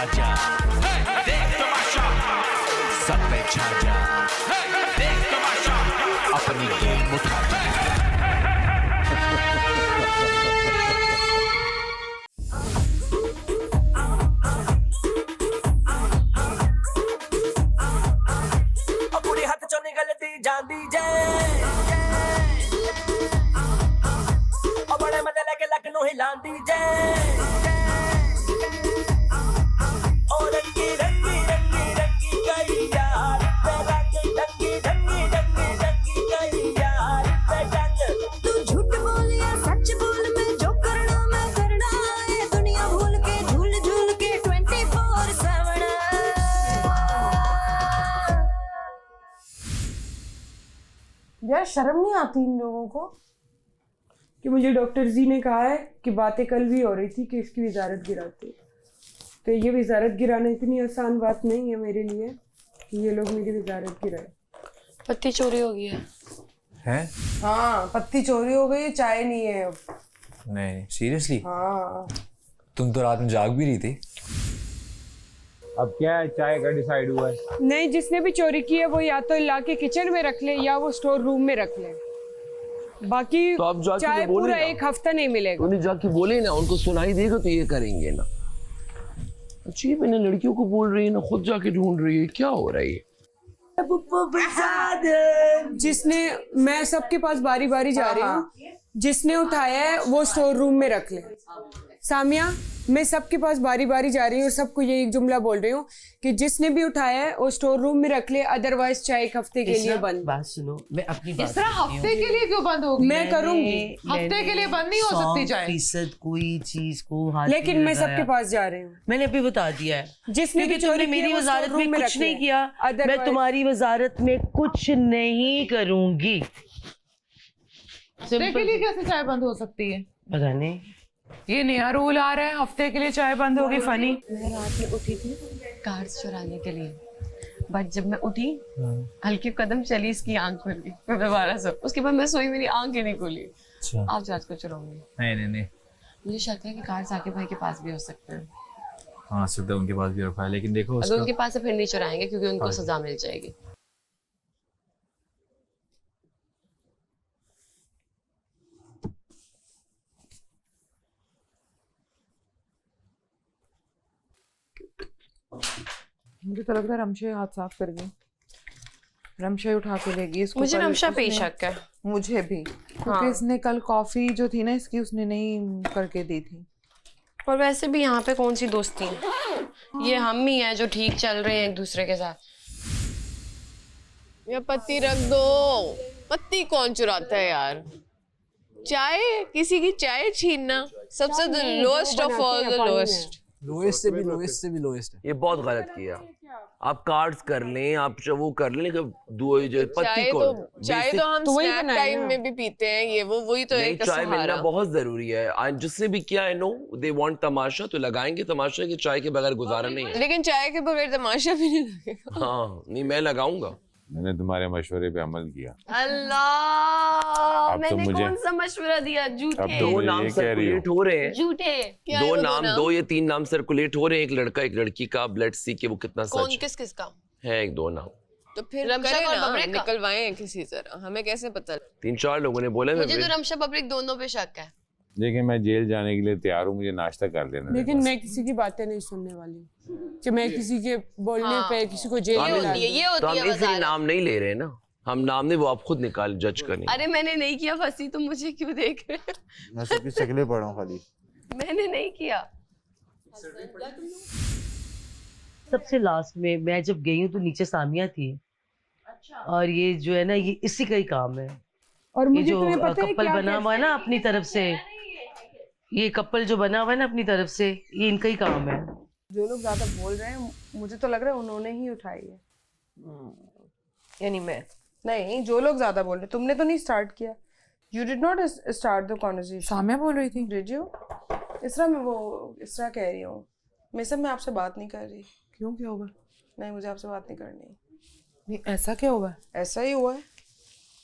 जा, देख तमाशा, सब पे छा जा, देख तमाशा, अपनी गेम उठा जा। अपने हाथ चो निकलती जाती जे, बड़े मजे लेके लखनऊ हिलाती जे, और रंगी रंगी रंगी रंगी गई यार, तेरा की रंगी रंगी रंगी रंगी गई यार, बेटंग तू झूठ बोल या सच बोल, मैं जो करना मैं करना है, दुनिया भूल के झूल झूल के 24/7। यार शर्म नहीं आती इन लोगों को कि मुझे डॉक्टर जी ने कहा है कि बातें कल भी हो रही थी कि इसकी वजारत गिराते, तो ये वजारत गिराना इतनी आसान बात नहीं है मेरे लिए कि ये लोग मेरी वजारत गिराए। पत्ती चोरी हो गई है। हैं? हाँ पत्ती चोरी हो गई, चाय नहीं है अब। नहीं सीरियसली? हाँ तुम तो रात में जाग भी रही थी। अब क्या है, चाय का डिसाइड हुआ है? नहीं, जिसने भी चोरी की है वो या तो ला के किचन में रख ले या वो स्टोर रूम में रख ले, बाकी तो आप जाके चाय बोले पूरा ना। एक हफ्ता नहीं मिलेगा। उन्हें जाके बोले ना, उनको सुनाई देगा तो ये करेंगे ना। अच्छी मैंने लड़कियों को बोल रही है ना, खुद जाके ढूंढ रही है, क्या हो रहा है ये? जिसने, मैं सबके पास बारी बारी जा रही हूँ, जिसने उठाया है वो स्टोर रूम में रख ले। सामिया, मैं सबके पास बारी बारी जा रही हूँ और सबको यही जुमला बोल रही हूँ कि जिसने भी उठाया है वो स्टोर रूम में रख ले, अदरवाइज चाय एक हफ्ते के लिए बंद। बात सुनो, मैं अपनी बात इस तरह हफ्ते के लिए क्यों बंद होगी? मैं करूंगी। हफ्ते के लिए बंद नहीं हो सकती चाय। 100% कोई चीज को हाथ लेकिन नहीं मैं लगाया। सबके पास जा रही हूँ। मैंने अभी बता दिया है, जिसने भी क्योंकि तुमने चोरी की है, मेरी वो वजारत स्टोर रूम में में कुछ रख ले। नहीं किया। मैं Otherwise- तुम्हारी वजारत में कुछ नहीं करूंगी। हफ्ते के लिए कैसे चाय बंद हो सकती है? पता नहीं, ये नया रूल आ रहा है, हफ्ते के लिए चाय बंद होगी। फनी। मैं रात में उठी थी कार्ड्स चुराने के लिए, बट जब मैं उठी हल्के कदम चली, इसकी आंख खुल गई। मैं दोबारा सो, उसके बाद मैं सोई, मेरी आंख ही नहीं खुली। आप जांच को चुराऊंगी? नहीं मुझे शक है कि कार्ड्स आके भाई के पास भी हो सकते हैं। हाँ सकता है उनके पास भी रखा है, लेकिन देखो अगर उनके पास से फिर नहीं चुराएंगे क्योंकि उनको सजा मिल जाएगी। मुझे तो लग रहा है रमशा हाथ साफ कर गई। रमशा उठा के लेगी इसको। मुझे कल रमशा पे उसने- शक है। मुझे भी, क्योंकि इसने कल कॉफी जो थी ना इसकी, उसने नहीं करके दी थी। और वैसे भी यहाँ पे कौन सी दोस्ती है, ये हम ही हैं जो ठीक चल रहे हैं एक दूसरे के साथ। या पत्ती रख दो। पत्ती कौन चुराता है यार? चाय, किसी की चाय छीनना सबसे lowest of all the lowest. Lowest से भी लोएस्ट है। ये बहुत गलत किया। आप कार्ड्स कर लें, आप वो कर लें, पत्ती चाय को तो हम स्नैक टाइम में भी पीते हैं, ये वो वही तो है। चाय मिलना बहुत जरूरी है। आज जिससे भी किया है, नो दे वांट तमाशा, तो लगाएंगे तमाशा कि चाय के बगैर गुजारा नहीं है। लेकिन चाय के बगैर तमाशा भी नहीं लगेगा। हाँ नहीं, मैं लगाऊंगा। मैंने तुम्हारे मशवरे पे अमल किया। अल्लाह, अब तो मैंने मुझे- कौन सा मशवरा दिया? अब झूठे तो दो मुझे नाम ये कह रही हो। सर्कुलेट हो रहे हैं। झूठे। क्या है वो दो या तीन नाम सर्कुलेट हो रहे हैं, एक लड़का एक लड़की का। अब लेट्स सी कि वो कितना कौन सच किस किस का? है। एक दो नाम तो फिर रमशा करें और ना, बबरे का? निकलवाएं किसी तरह, हमें कैसे पता? 3-4 लोगों ने बोला। मुझे तो रमशा पब्लिक दोनों पे शक है। लेकिन मैं जेल जाने के लिए तैयार हूँ, मुझे नाश्ता कर देना। लेकिन मैं किसी की बातें नहीं सुनने वाली कि मैं किसी के बोलने पे किसी को जेल ये में डाल होती है, दूं। ये तो होती हम है इसलिए वजारत। नाम नहीं ले रहे हैं ना, हम नाम नहीं, वो आप खुद निकाल जज करें। अरे मैंने नहीं किया, फंसी तो मुझे क्यों देख रहे हैं? मैं सबकी शक्लें पढ़ा हूँ खाली। मैंने नहीं किया। सबसे लास्ट में मैं जब गई हूँ तो नीचे सामिया थी। और ये जो है ना, ये इसी का ही काम है। और ये मुझे जो तुम्हें पता है कपल क्या बना हुआ है ना अपनी तरफ से, ये कपल जो बना हुआ है ना अपनी तरफ से, ये इनका ही काम है। जो लोग ज्यादा बोल रहे हैं मुझे तो लग रहा है उन्होंने ही उठाई है। यानी मैं नहीं, जो लोग ज्यादा बोल रहे, तुमने तो नहीं स्टार्ट किया। You did not start the conversation. Samia बोल रही थी। Did you? इस तरह मैं वो इस तरह कह रही हूँ। मैं आपसे बात नहीं कर रही। क्यों, क्या होगा? नहीं, मुझे आपसे बात नहीं करनी। नहीं, ऐसा क्या हुआ? ऐसा ही हुआ है।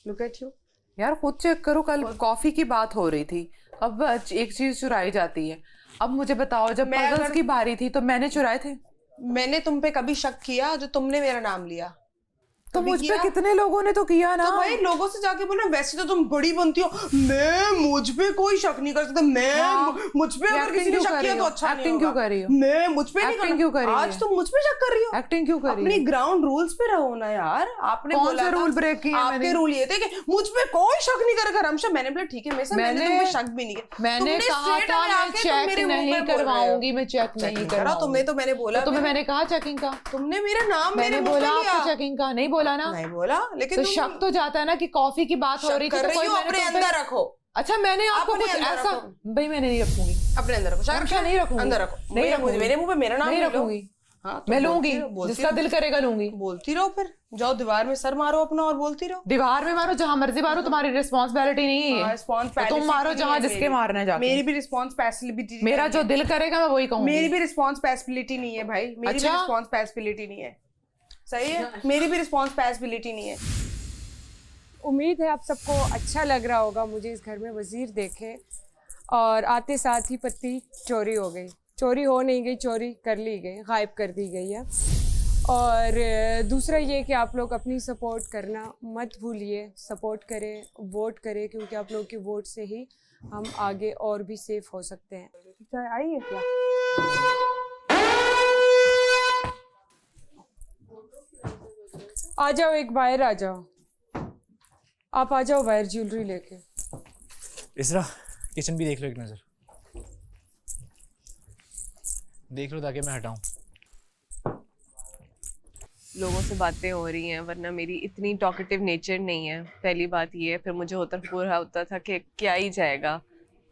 लुक एट यू यार खुद चेक करो। कल कॉफी की बात हो रही थी, अब एक चीज चुराई जाती है। अब मुझे बताओ, जब पजल्स की बारी थी तो मैंने चुराए थे? मैंने तुम पे कभी शक किया जो तुमने मेरा नाम लिया? तो कभी मुझ पे किया? कितने लोगों ने तो किया ना। तो भाई लोगों से जाके बोल रहे वैसे तो तुम बड़ी बनती हो, मैं मुझ पे कोई शक नहीं कर सकता, मैं मुझ पे अगर किसी ने शक किया तो अच्छा नहीं एक्टिंग क्यों कर रही हो? मैं मुझ पे नहीं एक्टिंग क्यों कर रही हो? आज तुम मुझ पे शक कर रही हो। एक्टिंग क्यों कर रही हो? अपने ग्राउंड रूल्स पे रहो ना यार। आपने कौन बोला सा रूल ब्रेक किया आपके मैंने? रूल ये थे कि मुझ पे कोई शक नहीं करेगा। रमशा मैंने बोला ठीक है मैंने तुम पे शक भी नहीं किया। मैंने कहा था मैं चेक नहीं करवाऊंगी, मैं चेक नहीं करवाऊंगी। तुम्हें तो मैंने बोला, तुम्हें मैंने कहा चेकिंग का, तुमने मेरा नाम मैंने बोला आपको चेकिंग का नहीं बोला ना? नहीं बोला, लेकिन तो शक तो जाता है ना कि कॉफी की बात हो रही थी तो कोई अपने अंदर रखो। अच्छा मैंने आपको कुछ ऐसा भाई मैंने नहीं रखूंगी, अपने अंदर रखो। रक्षा नहीं रखूंगी, अंदर रखो। नहीं रखूंगी, मेरे मुंह पे मेरा नाम नहीं रखूंगी। हाँ, मैं लूंगी, जिसका दिल करेगा लूंगी। बोलती रहो, फिर जाओ दीवार में सर मारो अपना और बोलती रहो। दीवार में मारो, जहां मर्जी मारो, तुम्हारी रिस्पॉन्सिबिलिटी नहीं है। तो तुम मारो जहां जिसके मारना जाके। मेरी भी रिस्पॉन्सिबिलिटी, मेरा जो दिल करेगा मैं वही कहूंगी। मेरी भी रिस्पॉन्सिबिलिटी नहीं है भाई, मेरी भी रिस्पॉन्सिबिलिटी नहीं है। सही है, मेरी भी रिस्पॉन्सिबिलिटी नहीं है। उम्मीद है आप सबको अच्छा लग रहा होगा मुझे इस घर में वज़ीर देखे। और आते साथ ही पत्ती चोरी हो गई, चोरी हो नहीं गई, चोरी कर ली गई, गायब कर दी गई है। और दूसरा ये कि आप लोग अपनी सपोर्ट करना मत भूलिए, सपोर्ट करें, वोट करें, क्योंकि आप लोग के वोट से ही हम आगे और भी सेफ हो सकते हैं। चाय आई है क्या? आ जाओ, एक बाहर आ जाओ, आप आ जाओ बाहर ज्वेलरी लेके। इसरा किचन भी देख लो एक नज़र, देख लो ताकि मैं हटाऊं। लोगों से बातें हो रही हैं, वरना मेरी इतनी टॉकेटिव नेचर नहीं है। पहली बात ये है, फिर मुझे पूरा होता था कि क्या ही जाएगा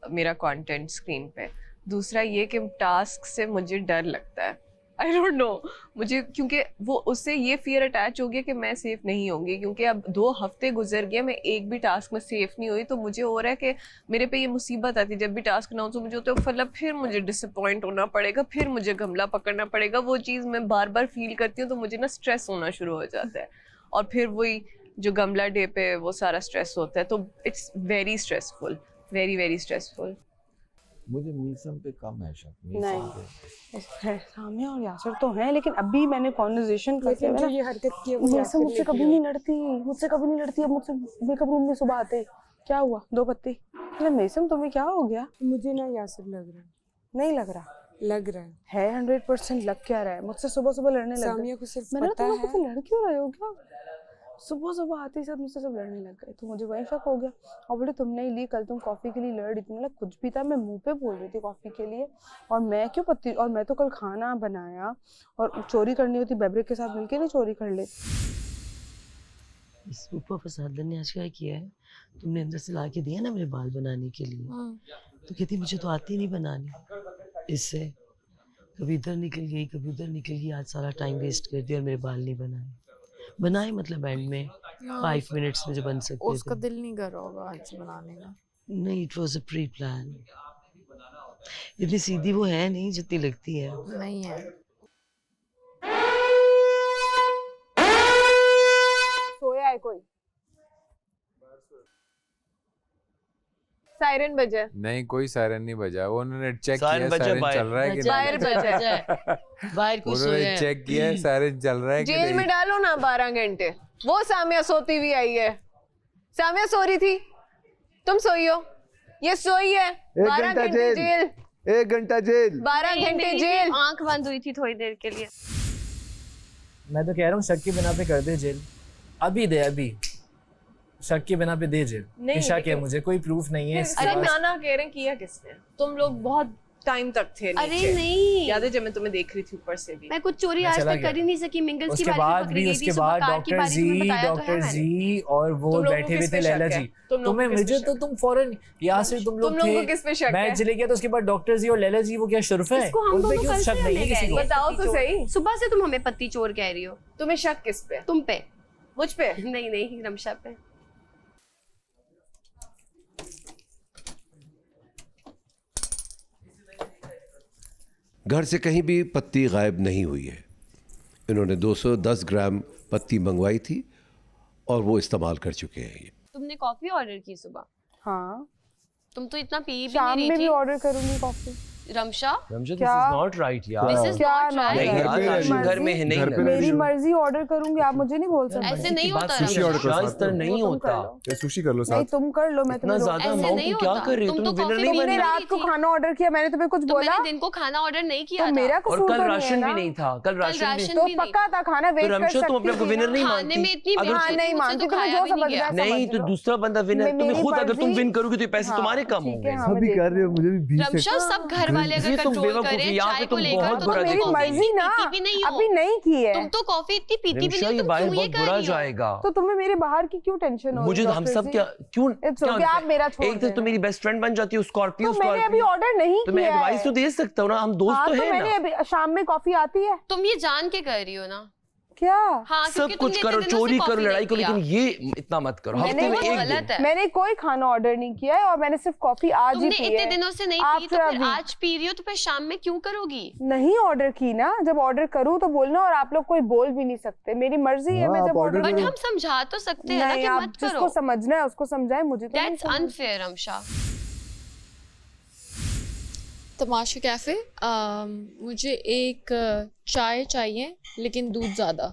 मेरा कंटेंट स्क्रीन पे। दूसरा ये कि टास्क से मुझे डर लगता है, आई डोंट नो मुझे, क्योंकि वो उससे ये फियर अटैच हो गया कि मैं सेफ नहीं होंगी। क्योंकि अब 2 हफ्ते गुजर गए, मैं एक भी टास्क में सेफ नहीं हुई, तो मुझे हो रहा है कि मेरे पे ये मुसीबत आती है जब भी टास्क अनाउंस हो, मुझे तो मतलब फिर मुझे डिसअपॉइंट होना पड़ेगा, फिर मुझे गमला पकड़ना पड़ेगा। वो चीज़ मैं बार बार फील करती हूँ, तो मुझे ना स्ट्रेस होना शुरू हो जाता है, और फिर वही जो गमला डे पे वो सारा स्ट्रेस होता है, तो it's very stressful, very very stressful. मुझे मीसम पे कम है शक। नहीं, सामिया और यासर तो हैं, लेकिन अभी मैंने कॉन्वर्सेशन करते हुए ये हरकत की मीसम मुझसे कभी नहीं लड़ती, मुझसे कभी नहीं लड़ती। अब मुझसे मेकअप रूम में सुबह आते क्या हुआ 2 पत्ती, मतलब मीसम तुम्हें क्या हो गया? मुझे ना यासर लग रहा है, नहीं लग रहा, लग रहा है 100% लग क्या रहा है? मुझसे सुबह सुबह लड़ने लग सामिया को सिर्फ मैंने पता तुम है। लड़ क्यों रहे हो क्या? सुबह सुबह आते ही सब मुझसे सब लड़ने लग गए, तो मुझे वही शक हो गया। और बोले तुमने ही ली, कल तुम कॉफी के लिए लड़ रही थी। मतलब कुछ भी था, मैं मुंह पे बोल रही थी कॉफी के लिए, और मैं क्यों पत्ती, और मैं तो कल खाना बनाया, और चोरी करनी होती बेबरेक के साथ मिलके नहीं चोरी कर लेती। इस ऊपर फसादन ने आज क्या किया है, तुमने अंदर से ला के दिया ना मेरे बाल बनाने के लिए, तो कहती मुझे तो आती नहीं बनानी। इससे कभी इधर निकल गई, कभी उधर निकल गई, आज सारा टाइम वेस्ट कर दिया और मेरे बाल नहीं बनाए मतलब एंड में 5 मिनट्स में जो बन सकते उसका दिल नहीं कर रहा होगा आज बनाने का। नहीं, it was a pre plan. इतनी सीधी वो है नहीं जितनी लगती है। नहीं है। सोया है कोई? सायरन बजा? नहीं, कोई सायरन नहीं बजा। वो उन्होंने चेक सायरन किया बजा, सायरन बाहर। चल रहा है कि बाहर बजा नहीं। बाहर कोई सोया उन्होंने है। चेक किया सायरन चल रहा है कि जेल नहीं। में डालो ना 12 घंटे। वो सामिया सोती हुई आई है, सामिया सो रही थी, तुम सोई हो, ये सोई है। 12 घंटे जेल, 1 घंटा जेल, 12 घंटे जेल। आंख बंद हुई थी थोड़ी देर के लिए। मैं तो कह रहा हूँ शक की बिना पे कर दे जेल, अभी दे, अभी शक के बिना पे दे जेल। नहीं, शक है, मुझे कोई प्रूफ नहीं है इसके अरे पास। नाना कह रहे हैं किया किसने? तुम लोग बहुत टाइम तक थे नीचे। अरे नहीं, याद है जब मैं तुम्हें देख रही थी ऊपर से भी? मैं कुछ चोरी आज तक कर ही नहीं सकी। मिंगल्स की उसके बारी बाद में पकड़ी भी, गई उसके थी, सुबह बाद कार की डॉक्टर बारी में जी, बताया तो है डॉक्टर मैंने। जी और वो तुम लोगों को बैठे हुए किस थे पे लैला शक है? जी। तुम लोगों तुम्हें को किस पे मुझे तो शक तुम फौरन यहाँ से तुम लोग लोगों को किस पे शक है? मैं चले गया तो उसके बाद डॉक्टर जी और लैला जी वो क्या शुर्फ है? इसको हम उन पे दोनों क्यों कल शक से नहीं है हमें किसी कह को? रही है बताओ पत्ती तो चोर। सही। सुबह से तुम हमें पत्ती चोर कह रही हो। तुम्हें शक किस पे? तुम पे। मुझ पे? नहीं नहीं, रमशा पे। घर से कहीं भी पत्ती गायब नहीं हुई है। इन्होंने 210 ग्राम पत्ती मंगवाई थी और वो इस्तेमाल कर चुके हैं ये। तुमने कॉफी ऑर्डर की सुबह? हाँ। तुम तो इतना पी भी शाम नहीं में रही भी थी। ऑर्डर करूंगी कॉफी। रमशा रमशा दिस क्या? इज नॉट राइट यार। This is क्या not not right. नहीं right? यार, मेरी राशन घर में है नहीं मर्जी- ना। मेरी मर्जी ऑर्डर करूंगी, आप मुझे नहीं बोल सकते। ऐसे नहीं होता सुशी ऑर्डर रमशा। करो, इस तरह नहीं तुम कर होता। लो। सुशी कर लो नहीं साथ। तुम कर लो, मैं इतना तुम्हें ज्यादा ऐसे अमाउंट नहीं तुम क्या होता। कर रही हो? तुम तुम तो विनर कॉफी नहीं तुमने बनना। रात को खाना ऑर्डर किया, मैंने तुम्हें कुछ तो बोला? मैंने दिन को खाना ऑर्डर नहीं किया तो था। मेरा और कसूर कल तो नहीं है राशन ना। भी नहीं था, कल राशन भी राशन तो भी नहीं। पक्का था खाना, वेट तो कर रमशा तुम अपने आप को सकती विनर थी नहीं ना। खाने मानती। में इतनी अगर हाँ बेइज्जती नहीं मुझसे मानती, तो तुम्हें खाया जो भी नहीं समझ गया। रहा है नहीं समझ तो लो। दूसरा बंदा विनर, तुम्हें मेरी खुद अगर तुम मर्जी- विन करोगे तो पैसे हाँ, तुम्हारे कम ठीक होंगे। है, हाँ, मैं सभी देख कर रहे हो, मुझे भी 20 रमशा सब घर वाले ये अगर तुम कंट्रोल बेवकूफी, करें यहाँ चाय पे को तुम लेकर बहुत तो बुरा तुम मेरी देखोगे। कॉफी मर्जी ना, पीती भी नहीं हो। अभी नहीं की है। तुम तो कॉफी इतनी पीती भी रमशा नहीं ये हो, बाहर तुम क्यों ये बहुत कर बुरा रही हो? जाएगा। तो तुम्हें मेरे बाहर की क्यों टेंशन हो मुझे रही है, हम डॉक्टर सब जी? क्या क्यों It's क्या okay, आप मेरा छोड़ एक तो देना। मेरी बेस्ट फ्रेंड बन जाती है स्कॉर्पियो। तो मैंने अभी ऑर्डर नहीं तो मैं किया एडवाइस है। तो दे सकता हूँ ना, हम दोस्त हाँ तो तो हैं मैंने ना। अभी शाम में कॉफी आती है। तुम ये जान के कर रही हो ना। क्या? हाँ, सब क्योंकि कुछ तुमने करो, इतने दिनों से चोरी करो, कॉफी लड़ाई नहीं करो, किया। लेकिन ये इतना मत करो। मैंने हफ्ते में वो एक गलत दिन। है। मैंने कोई खाना ऑर्डर नहीं किया है और मैंने सिर्फ कॉफी आज ही तुमने पी इतने है। दिनों से नहीं पी, तो After फिर a week। आज पी रही हो तो फिर शाम में क्यों करोगी? नहीं ऑर्डर की ना, जब ऑर्डर करूँ तो बोलना, और आप लोग कोई बोल भी नहीं सकते, मेरी मर्जी है। मैं हाँ, जब आप order ऑर्डर बट हम समझा तो सकते हैं ना नहीं, कि आप मत जिसको करो। समझना है उसको समझाए, मुझे तो नहीं दैट्स समझ। अनफेयर रमशा। तमाशा कैफ़े मुझे एक चाय चाहिए लेकिन दूध ज़्यादा।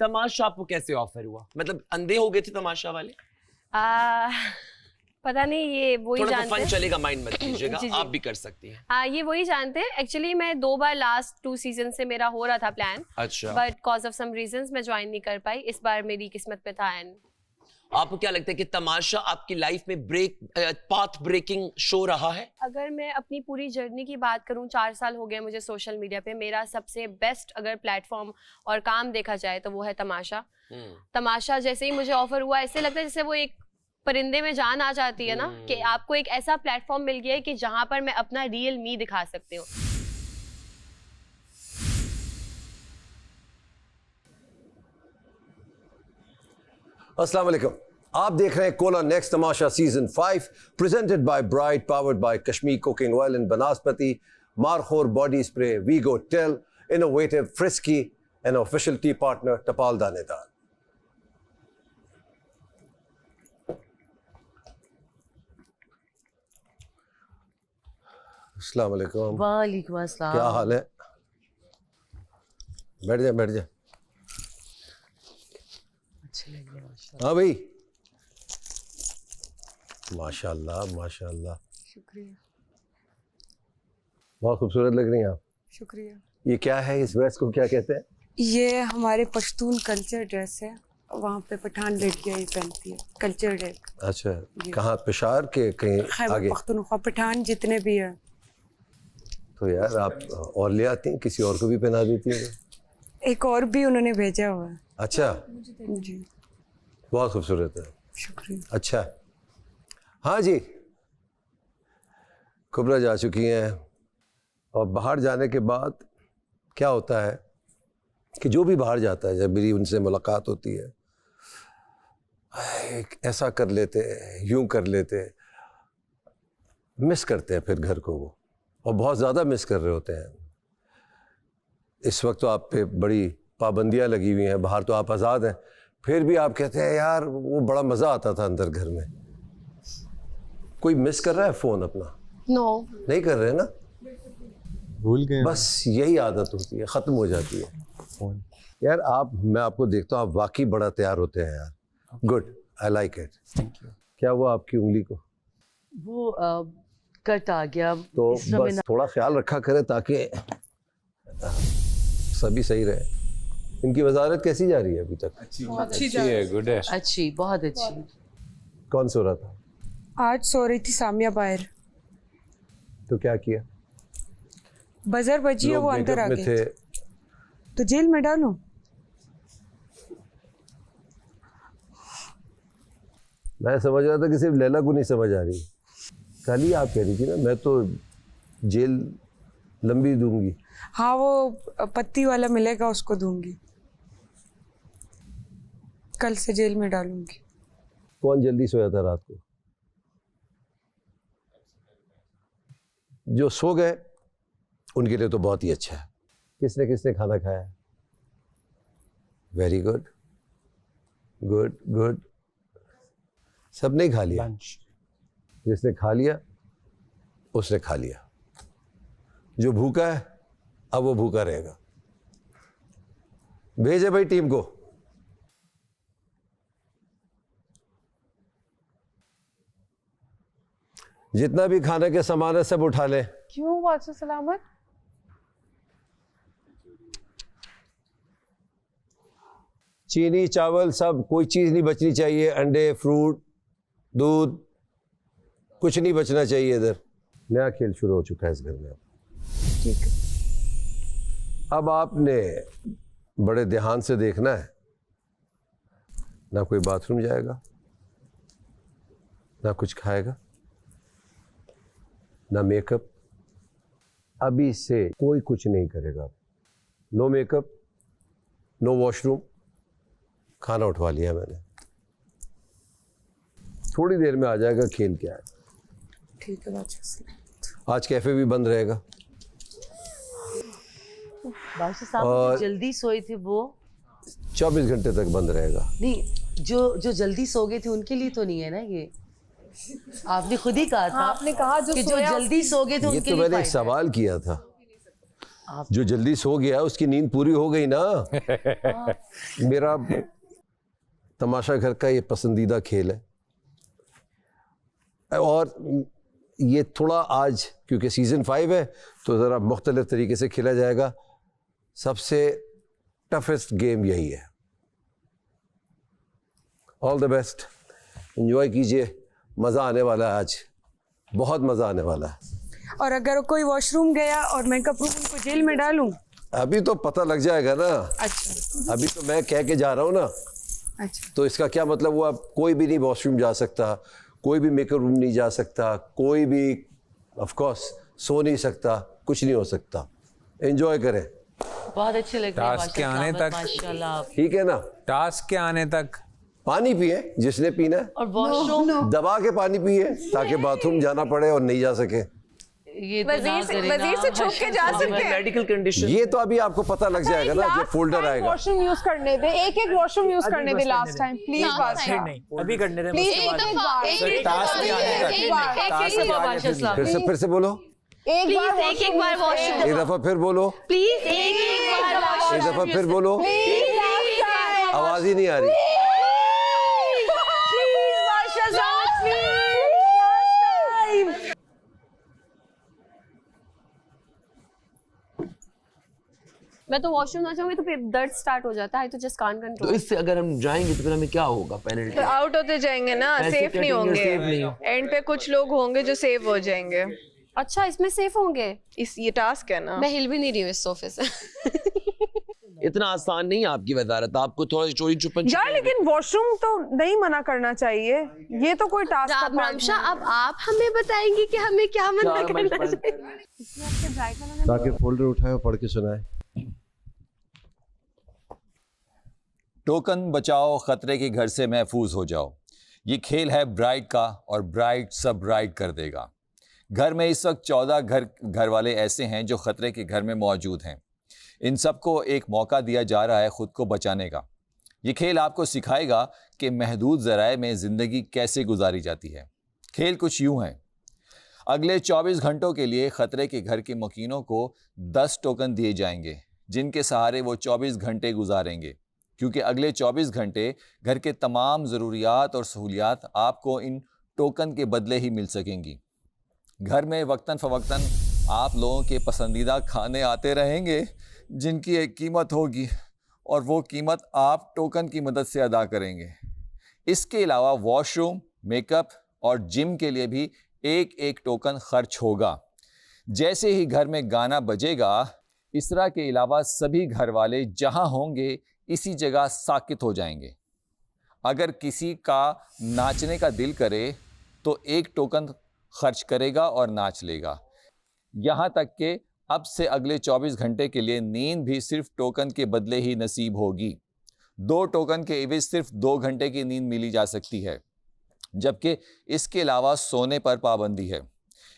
तमाशा आपको कैसे ऑफर हुआ? मतलब अंधे हो गए थे तमाशा वाले? पता नहीं, ये वही थोड़ा सा जानते फन हैं। चलेगा, माइंड मत कीजिएगा, जी, जी। आप भी कर सकती हैं। हाँ, ये वही जानते हैं। एक्चुअली मैं 2 बार लास्ट 2 सीजन से मेरा हो रहा था प्लान, अच्छा। But cause of some reasons मैं ज्वाइन नहीं कर पाई। इस बार मेरी किस्मत पे था। एंड आपको क्या लगता है कि तमाशा आपकी लाइफ में पाथ ब्रेकिंग शो रहा है? अगर मैं अपनी पूरी जर्नी की बात करूं, 4 साल हो गए मुझे सोशल मीडिया पे। मेरा सबसे बेस्ट अगर प्लेटफॉर्म और काम देखा जाए तो वो है तमाशा। तमाशा जैसे ही मुझे ऑफर हुआ, ऐसे लगता है जैसे वो एक परिंदे में जान आ जाती है ना, कि आपको एक ऐसा प्लेटफॉर्म मिल गया है कि जहां पर मैं अपना रियल मी दिखा सकती हूँ। अस्सलाम वालेकुम, आप देख रहे हैं Cola Next Tamasha season 5 presented by Bright, powered by Kashmir cooking oil and Banaspati, Markhor body spray, Vigo tail, innovative frisky and official tea partner Tapal Danedar. अस्सलाम वालेकुम। वालेकुम अस्सलाम। क्या हाल है? बैठ जा बैठ जा। अच्छे लग रहे हैं माशाल्लाह। हाँ भाई, माशाल्लाह माशाल्लाह, शुक्रिया। बहुत खूबसूरत लग रही हैं आप। शुक्रिया। ये क्या है, इस ड्रेस को क्या कहते हैं? ये हमारे पश्तून कल्चर ड्रेस है। वहाँ पे पठान लड़कियाँ ही पहनती है, कल्चर ड्रेस। अच्छा, कहाँ, पेशावर के कहीं खैबर आगे? पख्तूनख्वा पठान जितने भी हैं। तो यार आप और ले आती हैं, किसी और को भी पहना देती हैं? एक और भी उन्होंने भेजा हुआ है। अच्छा, जी बहुत खूबसूरत है। शुक्रिया। अच्छा, हाँ जी, कुबरा जा चुकी हैं और बाहर जाने के बाद क्या होता है कि जो भी बाहर जाता है, जब मेरी उनसे मुलाकात होती है, एक ऐसा कर लेते, यूं कर लेते, मिस करते हैं फिर घर को वो, और बहुत ज़्यादा मिस कर रहे होते हैं। इस वक्त तो आप पे बड़ी पाबंदियां लगी हुई हैं, बाहर तो आप आज़ाद हैं, फिर भी आप कहते हैं यार वो बड़ा मज़ा आता था अंदर घर में। कोई मिस कर रहा है फ़ोन अपना? नो, नहीं कर रहे ना, भूल गए। बस यही आदत होती है, ख़त्म हो जाती है फ़ोन। यार आप, मैं आपको देखता हूँ, आप वाकई बड़ा तैयार होते हैं यार। Good, I like it. Thank you. क्या हुआ आपकी उंगली को? वो कट आ गया तो इस समय बस थोड़ा ख्याल रखा करें ताकि सभी सही रहे। इनकी वजारत कैसी जा रही है अभी तक? अच्छी है, गुड है। अच्छी, बहुत अच्छी। कौन सो रहा था? आज सो रही थी सामिया बाहर, तो क्या किया? बजर बजी है, लोग वो अंदर आ मेकअप में गए थे। तो जेल में डालूं? मैं समझ रहा था कि सिर्फ लैला को नहीं समझ आ रही। कल ही आप कह रही थी ना, मैं तो जेल लंबी दूंगी। हाँ, वो पत्ती वाला मिलेगा, उसको दूंगी। कल से जेल में डालूंगी। कौन जल्दी सोया था रात को? जो सो गए उनके लिए तो बहुत ही अच्छा है। किसने किसने खाना खाया? Very good, good good. सबने खा लिया? जिसने खा लिया उसने खा लिया। जो भूखा है अब वो भूखा रहेगा। भेजे भाई टीम को। जितना भी खाने के सामान है सब उठा ले। क्यों बादशाह सलामत? चीनी चावल सब, कोई चीज नहीं बचनी चाहिए। अंडे, फ्रूट, दूध, कुछ नहीं बचना चाहिए इधर। नया खेल शुरू हो चुका है इस घर में। ठीक है। अब आपने बड़े ध्यान से देखना है। ना कोई बाथरूम जाएगा, ना कुछ खाएगा, ना मेकअप। अभी से कोई कुछ नहीं करेगा। No makeup, no washroom. खाना उठवा लिया मैंने, थोड़ी देर में आ जाएगा। खेल क्या है? ठीक है बादशाह। आज कैफे भी बंद रहेगा। बादशाह साहब और जो जल्दी सोए थे वो 24 घंटे तक बंद रहेगा। नहीं, जो जल्दी सो गए थे उनके लिए तो नहीं है ना ये? आपने खुद ही कहा था। हाँ, आपने कहा जो कि जो सोया जल्दी सो गए थे ये उनके तो लिए मैंने एक फायदा है। सवाल किया था। जो जल्दी सो गया उसकी नींद पूरी हो गई ना। मेरा तमाशा घर का ये पसंदीदा खेल है। और ये थोड़ा आज क्योंकि सीज़न 5 है तो ज़रा मुख्तलिफ तरीके से खेला जाएगा। सबसे टफेस्ट गेम यही है। ऑल द बेस्ट, एंजॉय कीजिए। मज़ा आने वाला है आज, बहुत मज़ा आने वाला है। और अगर कोई वॉशरूम गया और मेकअप रूम, उनको जेल में डालूं? अभी तो पता लग जाएगा ना। अच्छा। अभी तो मैं कह के जा रहा हूँ ना। अच्छा। तो इसका क्या मतलब हुआ? कोई भी नहीं वॉशरूम जा सकता, कोई भी मेकअप रूम नहीं जा सकता, कोई भी ऑफ कोर्स सो नहीं सकता, कुछ नहीं हो सकता। एंजॉय करें। बहुत अच्छे लग रहे हैं टास्क के आने तक माशाल्लाह। ठीक है ना? टास्क के आने तक पानी पिए जिसने पीना है, और वॉशरूम दबा के पानी पिए ताकि बाथरूम जाना पड़े और नहीं जा सके। ये तो ना करेगा। वजीर से छुप के जा सकते हैं। मेडिकल कंडीशन ये तो अभी आपको पता लग जाएगा ना जब फोल्डर आएगा। वॉशरूम यूज करने दे, एक वॉशरूम यूज करने दे लास्ट टाइम प्लीज बादशाह। नहीं, अभी करने दें। प्लीज फिर से बोलो। एक बार वॉशरूम। एक दफा फिर बोलो। प्लीज एक बार एक दफा फिर बोलो। आवाज ही नहीं आ रही। मैं तो वॉशरूम ना जाऊंगी तो फिर दर्द स्टार्ट हो जाता है। तो जस्ट कान कंट्रोल। तो इससे अगर हम जाएंगे तो फिर हमें क्या होगा? पेनल्टी? तो आउट होते जाएंगे ना, पैसे सेफ नहीं कटेंगे, होंगे। सेफ नहीं हो। एंड पे कुछ लोग होंगे जो सेव हो जाएंगे। अच्छा, इसमें सेफ होंगे? ये टास्क है ना। मैं हिल भी नहीं रही हूँ इस सोफे से। इतना आसान नहीं है आपकी वजारत। आपको थोड़ा चोरी छुपन यार लेकिन वॉशरूम तो नहीं मना करना चाहिए। ये तो कोई टास्क का पार्ट रामशा, अब आप हमें बताएंगे कि हमें क्या मना करना चाहिए। ताकि फोल्डर उठाए और पढ़ के सुनाए। टोकन बचाओ, खतरे के घर से महफूज हो जाओ। ये खेल है ब्राइट का और ब्राइट सब राइट कर देगा। घर में इस वक्त 14 घर वाले ऐसे हैं जो खतरे के घर में मौजूद हैं। इन सबको एक मौका दिया जा रहा है खुद को बचाने का। ये खेल आपको सिखाएगा कि महदूद ज़राए में ज़िंदगी कैसे गुजारी जाती है। खेल कुछ यूँ है। अगले 24 घंटों के लिए खतरे के घर के मकीनों को 10 टोकन दिए जाएंगे जिनके सहारे वो 24 घंटे गुजारेंगे, क्योंकि अगले 24 घंटे घर के तमाम ज़रूरियात और सहूलियात आपको इन टोकन के बदले ही मिल सकेंगी। घर में वक्तन फ़वक्तन आप लोगों के पसंदीदा खाने आते रहेंगे जिनकी एक कीमत होगी और वो कीमत आप टोकन की मदद से अदा करेंगे। इसके अलावा वॉशरूम, मेकअप और जिम के लिए भी एक एक टोकन खर्च होगा। जैसे ही घर में गाना बजेगा, इसरा के अलावा सभी घर वाले जहां होंगे इसी जगह साकित हो जाएंगे। अगर किसी का नाचने का दिल करे तो एक टोकन खर्च करेगा और नाच लेगा। यहाँ तक कि अब से अगले 24 घंटे के लिए नींद भी सिर्फ टोकन के बदले ही नसीब होगी। 2 टोकन के एवज सिर्फ 2 घंटे की नींद मिली जा सकती है, जबकि इसके अलावा सोने पर पाबंदी है।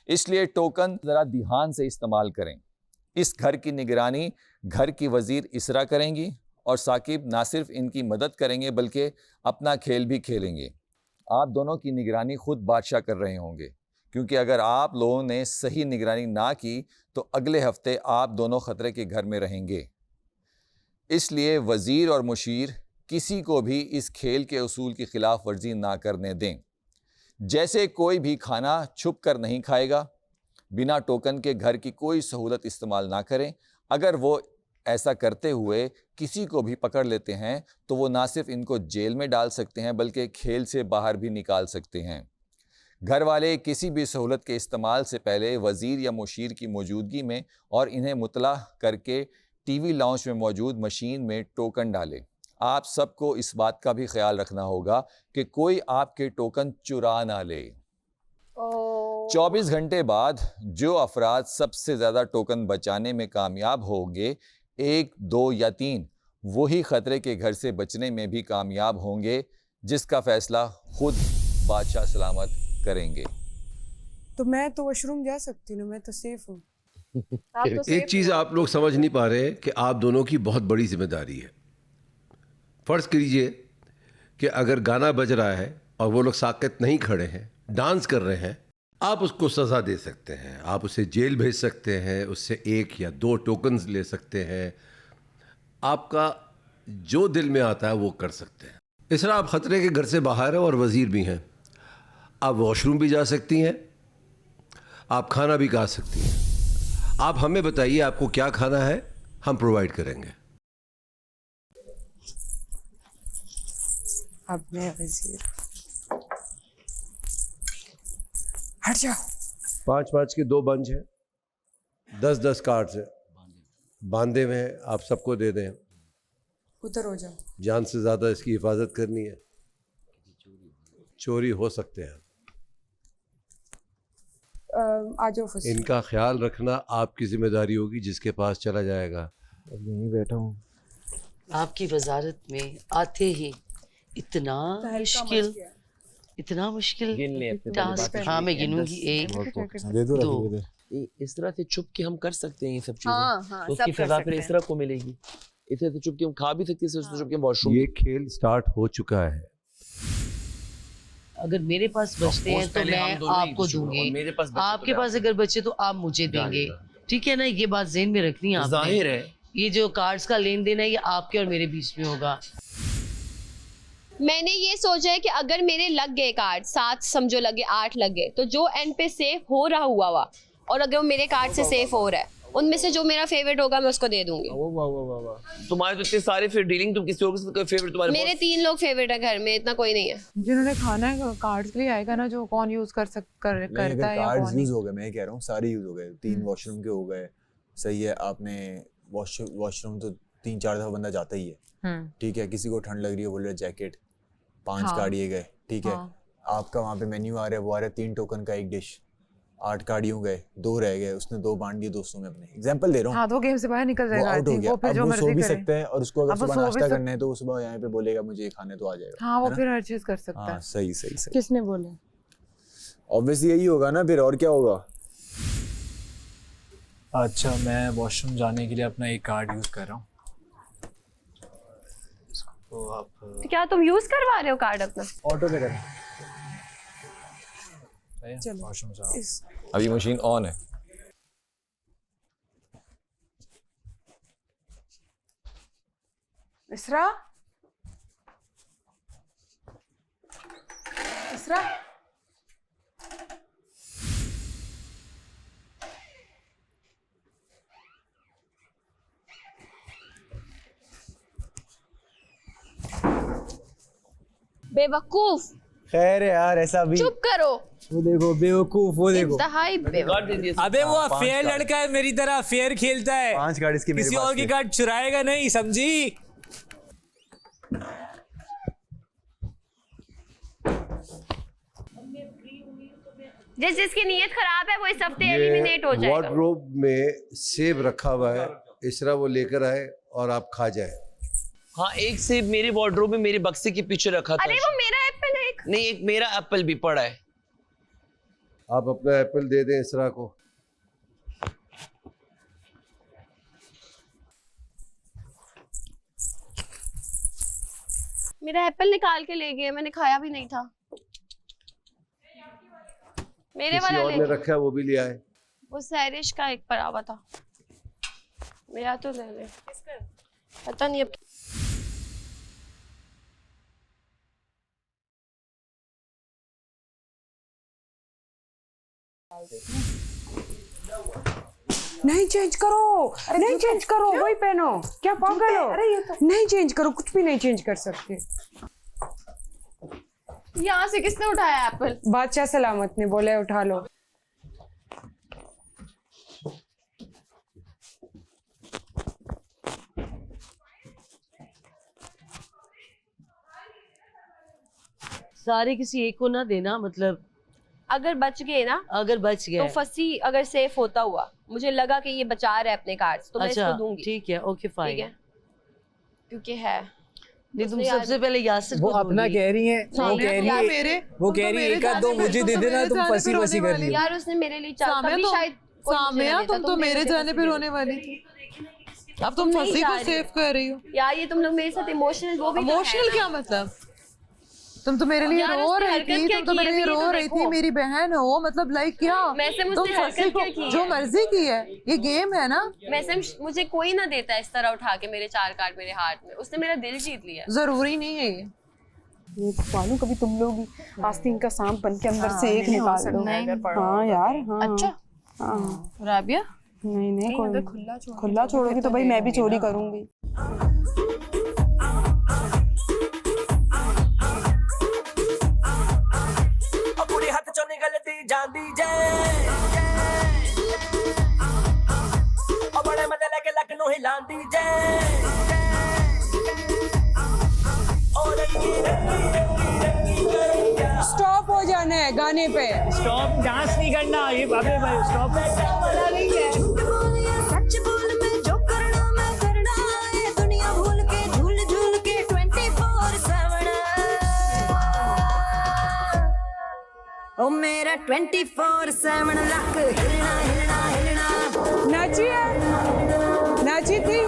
इसलिए टोकन ज़रा ध्यान से इस्तेमाल करें। इस घर की निगरानी घर की वज़ीर इसरा करेंगी और साकिब ना सिर्फ इनकी मदद करेंगे बल्कि अपना खेल भी खेलेंगे। आप दोनों की निगरानी खुद बादशाह कर रहे होंगे, क्योंकि अगर आप लोगों ने सही निगरानी ना की तो अगले हफ्ते आप दोनों खतरे के घर में रहेंगे। इसलिए वज़ीर और मुशीर किसी को भी इस खेल के उसूल की खिलाफ वर्जी ना करने दें। जैसे कोई भी खाना छुप कर नहीं खाएगा, बिना टोकन के घर की कोई सहूलत इस्तेमाल ना करें। अगर वो ऐसा करते हुए किसी को भी पकड़ लेते हैं तो वो ना सिर्फ इनको जेल में डाल सकते हैं बल्कि खेल से बाहर भी निकाल सकते हैं। घर वाले किसी भी सहूलत के इस्तेमाल से पहले वज़ीर या मुशीर की मौजूदगी में और इन्हें मुतला करके टीवी लाउंज में मौजूद मशीन में टोकन डालें। आप सबको इस बात का भी ख्याल रखना होगा कि कोई आपके टोकन चुरा ना ले। 24 घंटे बाद जो अफराद सबसे ज़्यादा टोकन बचाने में कामयाब होंगे, 1, 2 या 3, वही खतरे के घर से बचने में भी कामयाब होंगे, जिसका फैसला खुद बादशाह सलामत करेंगे। तो मैं तो वॉशरूम जा सकती हूँ ना, मैं तो सेफ हूँ। एक चीज आप लोग समझ नहीं पा रहे कि आप दोनों की बहुत बड़ी जिम्मेदारी है। फर्ज कीजिए कि अगर गाना बज रहा है और वो लोग साकित नहीं खड़े हैं, डांस कर रहे हैं, आप उसको सजा दे सकते हैं, आप उसे जेल भेज सकते हैं, उससे 1 या 2 टोकन्स ले सकते हैं, आपका जो दिल में आता है वो कर सकते हैं। इस तरह आप खतरे के घर से बाहर हैं और वजीर भी हैं। आप वॉशरूम भी जा सकती हैं, आप खाना भी खा सकती हैं। आप हमें बताइए आपको क्या खाना है, हम प्रोवाइड करेंगे। अब मैं वजीर, हट जाओ। 5-5 के 2 बंच हैं, 10-10 कार्ड्स हैं, बांधे हुए हैं, आप सबको दे दें। उधर हो जाओ। जान से ज़्यादा इसकी हिफाजत करनी है, चोरी हो सकते हैं। आ जाओ फसी। इनका ख्याल रखना आपकी जिम्मेदारी होगी, जिसके पास चला जाएगा। अब यहीं बैठा हूँ। आपकी वजारत में आते ही इतना मुश्किल टास्क। हाँ, मैं गिनूंगी 1, 2। इस तरह से छुप के हम कर सकते हैं ये सब चीजें। हाँ, तो उसकी सजा फिर इस तरह को मिलेगी। इस तरह से छुप के हम खा भी सकते हैं, छुप के वॉशरूम। ये खेल स्टार्ट हो चुका है। अगर मेरे पास बचते हैं तो मैं आपको दूंगी, आपके पास अगर बचे तो आप मुझे देंगे, ठीक है ना? ये बात ज़हन में रखनी है आपने। जाहिर है ये जो कार्ड्स का लेन देन है ये आपके और मेरे बीच में होगा। मैंने ये सोचा है कि अगर मेरे लग गए कार्ड 7 समझो लगे 8 लग गए, तो जो एंड पे सेफ हो रहा हुआ और अगर वो मेरे कार्ड से सेफ हो रहा है, उनमें से जो मेरा फेवरेट होगा मैं उसको दे दूंगी। तुम्हारे तो इतने सारे फिर डीलिंग, तुम किसी और के फेवरेट तुम्हारे? मेरे 3 लोग फेवरेट है घर में, इतना कोई नहीं है। जिन्होंने खाना है कार्ड्स के लिए आएगा ना, जो कौन यूज करता है या कौन यूज हो गए, मैं कह रहा हूँ सारे यूज हो गए। 3 वॉशरूम के हो गए, सही है। आपने वॉशरूम तो 3-4 दफा बंदा जाता ही है, ठीक है। किसी को ठंड लग रही है, बोल रहे जैकेट, 5 कार्ड ये गए, ठीक है। आपका वहाँ पे मेन्यू आ रहा है, वो आ रहा है 3 टोकन का 1 डिश, 8 कार्डियों गए, 2 रह गए, उसने 2 बांट दिए दोस्तों में अपने। एग्जांपल दे रहा हूँ। हाँ, तो गेम से बाहर निकल जाएगा। आउट हो गया। वो फिर अब जो वो मर्जी सो भी करे। सकते हैं और उसको अगर अब वो सुबह सो भी नाश्ता सक- करना है तो वो सुबह यहाँ पे बोलेगा मुझे ये खाने तो आ जाएगा। हाँ, वो है ना? फिर हर चीज कर सकता हाँ, है। सही सही सही। किसने बोला? ऑब्वियसली यही होगा ना, फिर और क्या होगा। अच्छा, मैं वॉशरूम जाने के लिए अपना एक कार्ड यूज कर रहा हूँ। तो आप तो क्या तुम यूज करवा रहे हो कार्ड अपना? ऑटो पे करें। चलो वॉशरूम जाओ। अभी मशीन ऑन है। इसरा, इसरा, बेवकूफ। खैर है यार, ऐसा भी। चुप करो। वो देखो बेवकूफ, वो देखो। इंतहाई बेवकूफ। अबे वो फेयर लड़का है, मेरी तरह फेयर खेलता है। 5 कार्ड इसके मेरे किसी पास और की थे। कार्ड चुराएगा नहीं, समझी? जिसकी नीयत खराब है वो इस हफ्ते एलिमिनेट हो जाएगा। वार्डरोब में सेब रखा हुआ है, इस तरह वो लेकर आए और आप खा जाए। हाँ, एक सेब मेरे वार्डरोब में मेरे बक्से के पीछे रखा था। अरे वो मेरा एप्पल है। नहीं, एक मेरा एप्पल भी पड़ा है। आप अपना एप्पल दे दें इसरा को। मेरा एप्पल निकाल के ले गए, मैंने खाया भी नहीं था। मेरे किसी वाला और ने ले रखा है वो भी ले आए। वो सैरिश का एक पड़ा हुआ था, मेरा तो ले ले। पता नहीं अब नहीं चेंज करो, नहीं चेंज करो, वही पहनो। क्या पागल हो? नहीं चेंज करो, कुछ भी नहीं चेंज कर सकते। यहाँ से किसने उठाया एप्पल? बादशाह सलामत ने बोला है उठा लो। सारे किसी एक को ना देना, मतलब अगर बच गए ना, अगर बच गए तो फंसी अगर सेफ होता हुआ, मुझे लगा कि ये बचा रहा है अपने कार्ड्स, तो मैं इसको दूंगी। ठीक है, ओके फाइन। ठीक है, क्योंकि है नहीं, तुम सबसे पहले यासिर वो को अपना कह रही है, वो कह रही है, वो कह रही है एक आध दो मुझे दे देना, तुम फंसी वसी कर रही हो। यार उसने मेरे लिए कभी शायद सामिया तुम तो मेरे जाने पे रोने वाली थी, अब तुम फंसी को सेव कर रही हो। यार ये तुम लोग मेरे साथ इमोशनल, वो भी इमोशनल क्या मतलब? तुम तो मेरे लिए रो रही थी, तुम तो मेरे लिए रो रही थी, मेरी बहन हो, मतलब लाइक क्या तुम फंसी को जो मर्जी की है, ये गेम है ना। मुझे कोई ना देता इस तरह उठा के मेरे 4 कार्ड मेरे हाथ में, उसने मेरा दिल जीत लिया। जरूरी नहीं है ये मालूम, कभी तुम लोग भी आस्तीन का सांप बन के अंदर से एक निकाल लो। हाँ यार, हाँ अच्छा हाँ राबिया, नहीं कोई खुला छोड़ोगी तो भाई मैं भी चोरी करूंगी। कुड़ी हथ चों निकलती जांदी जे ओ बड़े मजे लेके लक नूं हिलांदी जे ओ रंगी रंगी रंगी रंगी करिया। स्टॉप हो जाना है गाने पे। स्टॉप, डांस नहीं करना। ये अबे भाई स्टॉप। झूठ बोल या सच बोल, मैं जो करना मैं करना है, दुनिया भूल के झूल झूल के 24/7। ओ मेरा 24/7 लक हिलना हिलना हिलना। नाची है, नाची थी।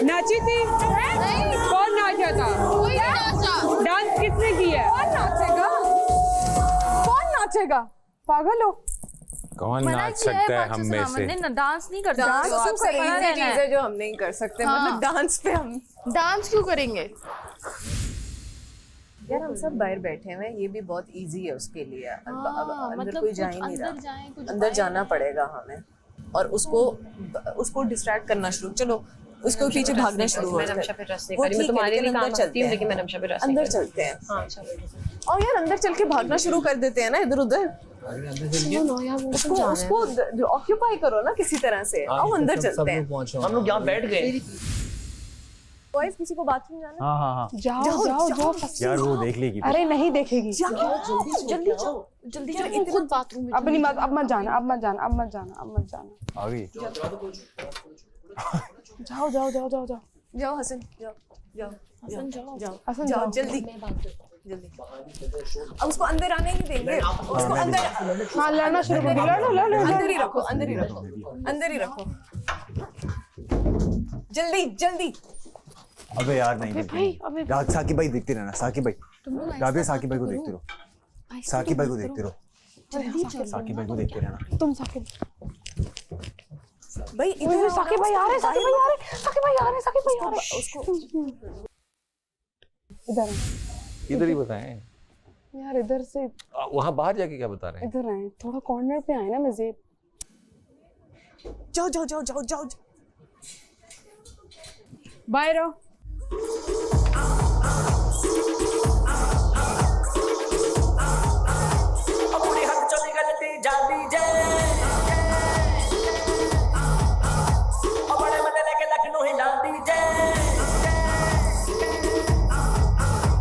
नाची थी? कौन नाचा था? डांस किसने किया? कौन नाचेगा? कौन नाचेगा? पागल हो? कौन नाच सकता है हम में से? डांस नहीं करते। डांस क्यों करेंगे? चीजें जो हम नहीं कर सकते, मतलब डांस पे हम डांस क्यों करेंगे? यार हम सब बाहर बैठे हुए हैं, ये भी बहुत इजी है उसके लिए। अंदर मतलब कोई जा ही नहीं रहा, रहा, अंदर जाना पड़ेगा हमें, और उसको डिस्ट्रैक्ट करना शुरू, चलो उसको पीछे भागना शुरू हो जाए। तुम्हारे लिए काम करती हूँ, लेकिन मैं रमशा पे रस अंदर चलते हैं। हाँ चलो। और यार अंदर चल के भागना शुरू कर देते हैं ना इधर उधर। उसको ऑक्यूपाई करो ना किसी तरह से। आओ अंदर चलते हैं। हम लोग यहाँ बैठ गए। बॉयज किसी को बाथरूम जाना? हाँ हाँ हाँ, जाओ जाओ जाओ। यार वो देख लेगी। अरे नहीं देखेगी। जल्दी जाओ, जल्दी जाओ, खुद बाथरूम में। अपनी बात, अब मत जाना, अब मत जाना, अब मत जाना, अब मत जाना। आ गई। जाओ जाओ जाओ जाओ जाओ जाओ हसन, जाओ जाओ हसन जाओ, जाओ हसन जाओ जाओ जल्दी जल्दी। अब उसको अंदर आने ही देंगे, उसको अंदर। हाँ लड़ना शुरू कर दो, लड़ो लड़ो। अंदर ही रखो, अंदर ही रखो, अंदर ही रखो, जल्दी जल्दी। अबे यार नहीं देखते। रात साकिब भाई देखते रहना, साकिब भाई, राबिया साकिब भाई को देखते रहो, साकिब भाई को देखते रहो, साकिब भाई को देखते रहना। तुम साकिब भाई इधर साकिब भाई आ रहे, साकिब भाई आ रहे, साकिब भाई आ रहे, साकिब भाई आ रहे। उसको इधर इधर ही बताएं यार, इधर से। वहाँ बाहर जाके क्या बता रहे हैं? इधर आए, थोड़ा कॉर्नर पे आए ना मजे। जाओ जाओ जाओ जाओ जाओ। बाय रहो। कुड़ी हथ चों निकलती जांदी जे ओ बड़े मजे लेके लक नूं हिलांदी जे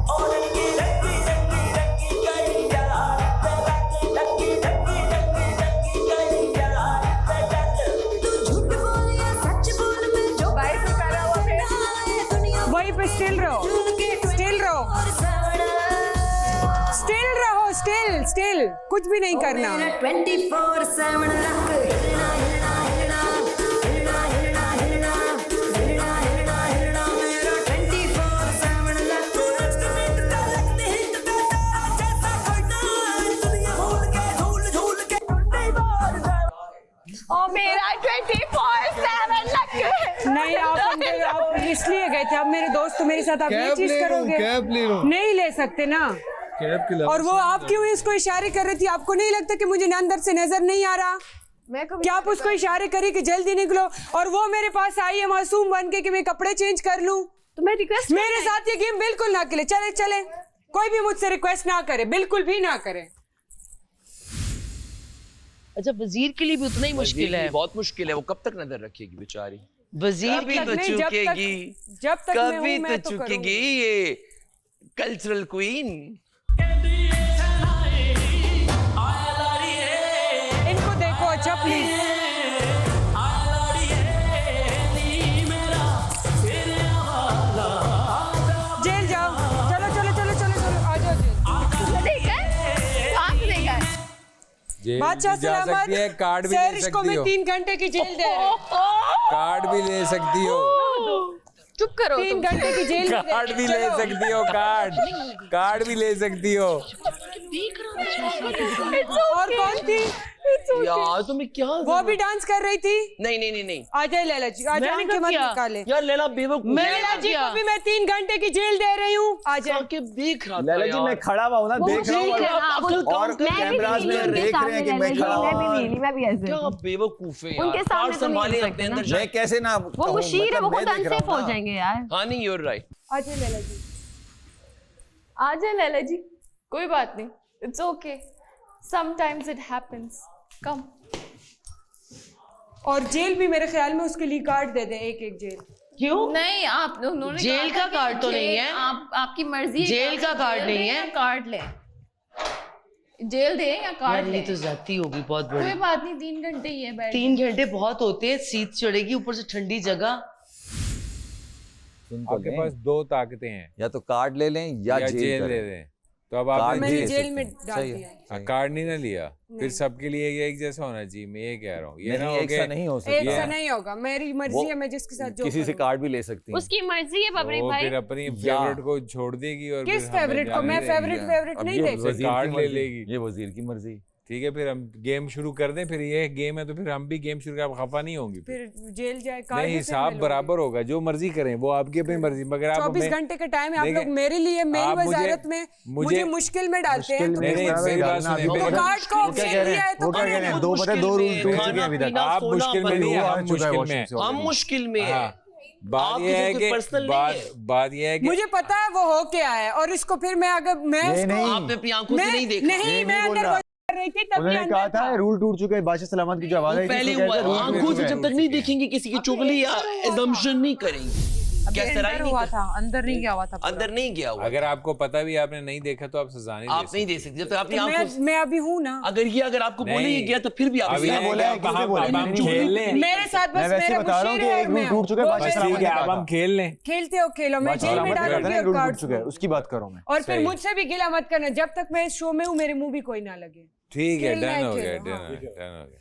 ओ रंगी रंगी रंगी रंगी करिया रंगी रंगी रंगी रंगी करिया। तू झूठ बोल या सच बोल, मैं जो करना है, दुनिया वहीं पे स्टिल रहो, स्टिल रहो, स्टिल रहो, स्टिल स्टिल, कुछ भी नहीं करना। 24/7 लक हिलना हिलना हिलना हिलना हिलना हिलना हिलना हिलना हिलना। मेरा 24/7 लक। यार 24/7 लग गए। नहीं आप इसलिए गए थे, अब मेरे दोस्त तो मेरे साथ आप ये चीज करोगे? नहीं ले सकते ना। और वो आप क्यों इसको इशारे कर रही थी? आपको नहीं लगता कि मुझे अंदर से नजर नहीं आ रहा? क्या आप उसको इशारे करी कि जल्दी निकलो, और वो मेरे पास आई है मासूम बन के कि मैं कपड़े चेंज कर लूं? तो मैं रिक्वेस्ट मेरे साथ ये गेम बिल्कुल ना खेले। चले चले, कोई भी मुझसे रिक्वेस्ट ना करे, बिल्कुल भी ना करे। अच्छा वजीर के लिए भी उतना ही मुश्किल है। बहुत मुश्किल है, वो कब तक नजर रखेगी बेचारी? वजीर कभी तो चुकेगी, जब तक कभी तो चुकेगी ये कल्चरल क्वीन। इनको देखो अच्छा प्लीज। जेल जाओ, चलो चलो चलो चलो चलो आ जाओ जेल। बादशाह सलामत, कार्ड भी ले सैरिश को सकती मैं हो, 3 घंटे की जेल दे रही हूँ। कार्ड भी ले सकती हो, चुप करो। 3 घंटे की जेल कार्ड भी ले सकती हो, कार्ड भी ले सकती हो। और कौन थी यार तुम्हें क्या? वो भी डांस कर रही थी। नहीं नहीं नहीं नहीं, आ जाए लैला जी, आ जाए, आंखें मत निकाले। यार लैला बेवकूफ। लैला जी को भी मैं 3 घंटे की जेल दे रही हूँ। आ जाए के देख रहा था लैला जी, मैं खड़ा हुआ हूं ना, देख रहा हूं, और कैमरास में देख रहे हैं कि मैं खड़ा हूं। मैं भी ऐसे क्या बेवकूफ है यार। उनके सामने तो नहीं संभाले कर अपने सकते अंदर। मैं कैसे ना, वो मुशीर है, वो खुद अनसेफ हो जाएंगे यार। हाँ नहीं, यू आर राइट। आ जाए लैला जी, आ जाए लैला जी, कोई बात नहीं, it's okay, sometimes it happens, come. और जेल भी मेरे ख्याल में उसके लिए कार्ड दे दे, एक जेल। क्यों नहीं, आप उन्होंने जेल का कार्ड तो नहीं है, आपकी मर्जी है, जेल का कार्ड नहीं है, कार्ड ले, जेल दे या कार्ड ले। ये तो जाती होगी बहुत बड़ी। कोई बात नहीं, 3 घंटे ही है, बैठ 3 घंटे बहुत होते हैं, शीत चढ़ेगी, ऊपर से ठंडी जगह। आपके पास 2 ताकतें हैं, या तो कार्ड ले लें या जेल ले लें। तो अब आप मैंने जेल में डाल दिया। कार्ड नहीं ना लिया, फिर सबके लिए ये एक जैसा होना चाहिए। मैं ये कह रहा हूँ, ये ना एक सा नहीं हो सकता, एक सा नहीं होगा। मेरी मर्जी है, मैं जिसके साथ जो किसी से कार्ड भी ले सकती है। उसकी मर्जी है बबरी भाई। फिर अपनी फेवरेट को छोड़ देगी और किस फेवरेट को? मैं फेवरेट नहीं देख, कार्ड ले लेगी। ये वजीर की मर्जी। ठीक है, फिर हम गेम शुरू कर दें। फिर ये गेम है तो फिर हम भी गेम शुरू कर, आप खफा नहीं होंगी। फिर जेल जाए, नहीं, हिसाब बराबर होगा, जो मर्जी करें वो आपकी अपनी मर्जी। मगर आप 24 घंटे का टाइम है, आप लोग मेरे लिए, मेरी वजारत में मुझे मुश्किल में डालते हैं। तो कार्ड को ऑप्शन दिया है तो 2 रूल टूट चुके हैं अभी तक। आप मुश्किल में नहीं, हम मुश्किल में, हम मुश्किल में है। बात ये है कि बात ये है कि मुझे पता है वो हो क्या है, और इसको फिर मैं अगर मैं आपने अपनी आंखों से नहीं देखा। नहीं, मैं अंदर रही थी तब उन्होंने कहा था रूल टूट चुके हैं। बादशाह सलामत की जो आवाज आई पहले आंखों से जब तक नहीं देखेंगे किसी की चुगली या assumption नहीं करेंगे। अंदर हुआ था, अंदर नहीं गया हुआ था, अंदर नहीं गया हुआ। अगर आपको पता भी आपने नहीं देखा तो आप सजा नहीं आप नहीं दे सकते जब तक आपकी आंखों। मैं अभी हूँ ना, अगर आपको बोले ही गया तो फिर भी आप बोला है, मेरे साथ बस मेरे बता रहा हूँ कि एक रूल टूट चुका है। बादशाह ठीक है, अब हम खेल लें। खेलते हो खेलो, मैं जेल में डालूंगी और कार्ड चुका है, उसकी बात कर रहा हूँ मैं। और फिर मुझसे भी गिला मत करना, जब तक मैं इस शो में हूँ मेरे मुंह भी कोई ना लगे। ठीक है, खेलना डन है, हो गया, खेलो, डन हो गया।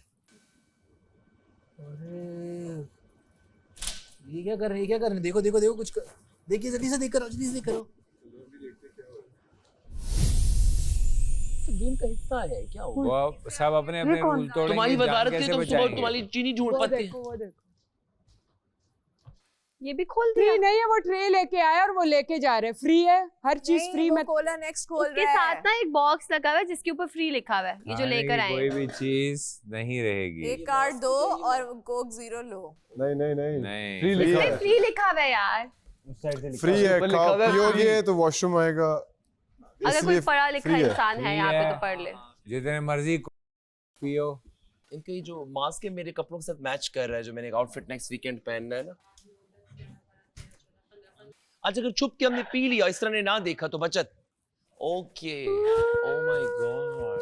ये क्या कर रहे हैं, क्या कर रहे हैं? देखो देखो देखो, कुछ देखिए, जल्दी से देख करो, जल्दी से करो। गेम का हिस्सा है क्या? वो सब अपने अपने रूल तोड़ेंगे। तुम्हारी वजारत कैसे से तुम बचाएंगे? सुबह तुम्हारी चीनी ढूंढ पाते हैं। वो देखो ये भी खोल दिया। फ्री नहीं है, वो ट्रे लेके आया और वो लेके जा रहे। फ्री है, हर चीज फ्री में। कोला नेक्स्ट खोल उसके साथ ना एक बॉक्स लगा हुआ है जिसके ऊपर फ्री लिखा हुआ है, ये जो लेकर आए कोई भी चीज नहीं रहेगी। एक कार्ड दो और कोक 0 लो। नहीं नहीं नहीं, नहीं, फ्री लिखा हुआ है यार। फ्री है, पियोगे तो वॉशरूम आएगा। अगर कोई पढ़ा लिखा इंसान है यहाँ पे तो पढ़ ले, जितने मर्जी पियो। इनका ये जो मास्क है मेरे कपड़ों के साथ मैच कर रहा है, जो मैंने एक आउटफिट नेक्स्ट वीकेंड पहनना है ना। अच्छा, अगर छुप के हमने पी लिया, इस तरह ने ना देखा तो बचत। ओके, ओह माय गॉड,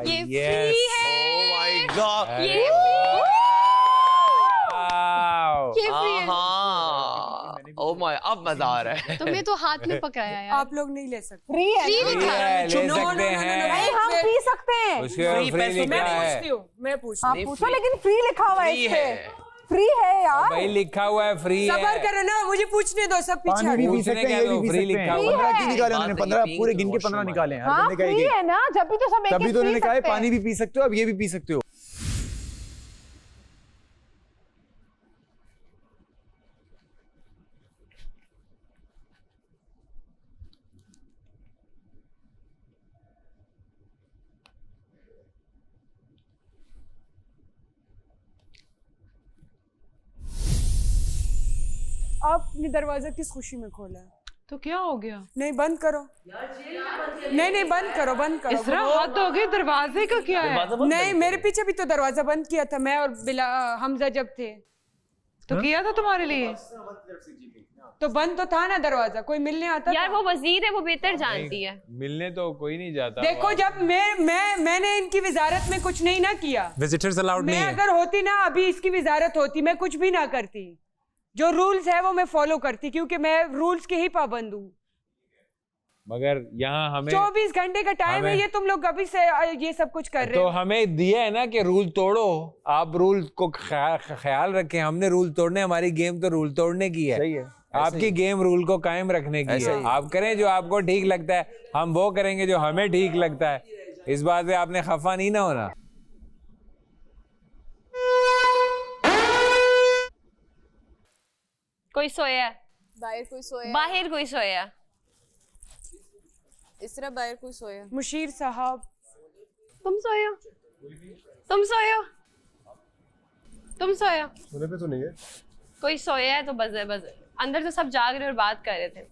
ये फ्री है। ओह माय गॉड, ये फ्री है। ओह माय, अब मजा आ रहा है। तुमने तो हाथ में पकड़ाया यार। आप लोग नहीं ले सकते। फ्री है, ले सकते हैं, नहीं हम पी सकते हैं। उसके फ्री लिखा है। मैं पूछती हूँ, पूछो, लेकिन फ्री लिखा हुआ है इस पे। फ्री है यार, भाई लिखा हुआ है फ्री है। सबर करो ना, मुझे पूछने दो, सब पीछे पानी भी पी सकते हैं, ये भी पी फ्री सकते लिखा हैं। हुआ है। 15 की निकाले उन्होंने, 15 पूरे गिन के 15 निकाले हैं। हाँ फ्री है ना, जब भी तो सब एक तभी तो उन्होंने कहा है पानी भी पी सकते हो, अब ये भी पी सकते हो। आपने दरवाजा किस खुशी में खोला है? तो क्या हो गया? नहीं बंद करो, नहीं बंद करो, बंद करो। इसरा हाथ हो गए, दरवाजे का क्या है? नहीं, मेरे पीछे भी तो दरवाजा बंद किया था मैं और हमजा जब थे तो किया था तुम्हारे लिए, तो बंद तो था ना दरवाजा, कोई मिलने आता यार था? वो वजीर है, वो बेहतर जानती है। मिलने तो कोई नहीं जाता। देखो जब मैंने इनकी विजारत में कुछ नहीं ना किया, विजिटर्स अलाउड नहीं मैं है। अगर होती ना अभी इसकी विजारत होती, मैं कुछ भी ना करती। जो रूल्स है वो मैं फॉलो करती, क्योंकि मैं रूल्स की ही पाबंद हूँ। मगर यहाँ हमें 24 घंटे का टाइम है, ये तुम लोग अभी से ये सब कुछ कर रहे तो हो। हमें दिया है ना कि रूल तोड़ो, आप रूल को ख्याल रखें। हमने रूल तोड़ने, हमारी गेम तो रूल तोड़ने की है। सही है, आपकी गेम रूल को कायम रखने की है। आप करें जो आपको ठीक लगता है, हम वो करेंगे जो हमें ठीक लगता है। इस बात पे आपने खफा नहीं ना होना। कोई सोया है बाहर, कोई सोया, बाहर कोई सोया है। इस तरह बाहर कोई सोया। मुशीर साहब तुम सोए हो, तुम सोए हो, तुम सोए हो। सोने पे तो नहीं है। कोई सोया है तो बस बस अंदर तो सब जाग रहे और बात कर रहे थे।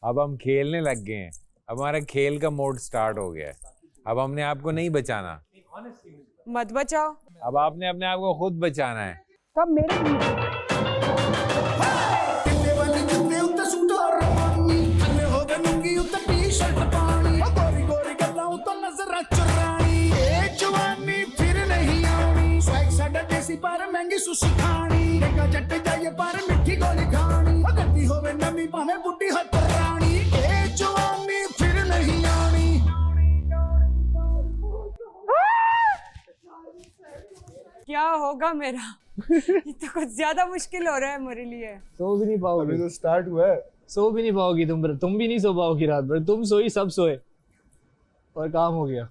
अब हम खेलने लग गए हैं, अब हमारा खेल का मोड स्टार्ट हो गया है। अब हमने आपको नहीं बचाना, मत बचाओ। अब आपने अपने आप को खुद बचाना है। कब मेरे पर महंगी सुशी खानी देखा जट जाइए पर मिठी गोली खानी गद्दी होवे नमी भावे बुड्ढी हथ रानी ए जवानी फिर नहीं आनी। क्या होगा मेरा? ये तो कुछ ज्यादा मुश्किल हो रहा है मेरे लिए। सो भी नहीं पाओगी, अभी तो स्टार्ट हुआ है। सो भी नहीं पाओगी तुम भी नहीं सो पाओगी रात भर। तुम सोई, सब सोए और काम हो गया।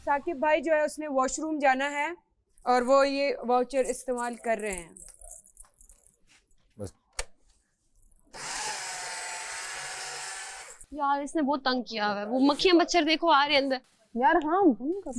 साकिब भाई जो है उसने वॉशरूम जाना है और वो ये वाउचर इस्तेमाल कर रहे हैं। यार इसने बहुत तंग किया हुआ है। वो मक्खियां मच्छर देखो आ रहे अंदर। यार हाँ,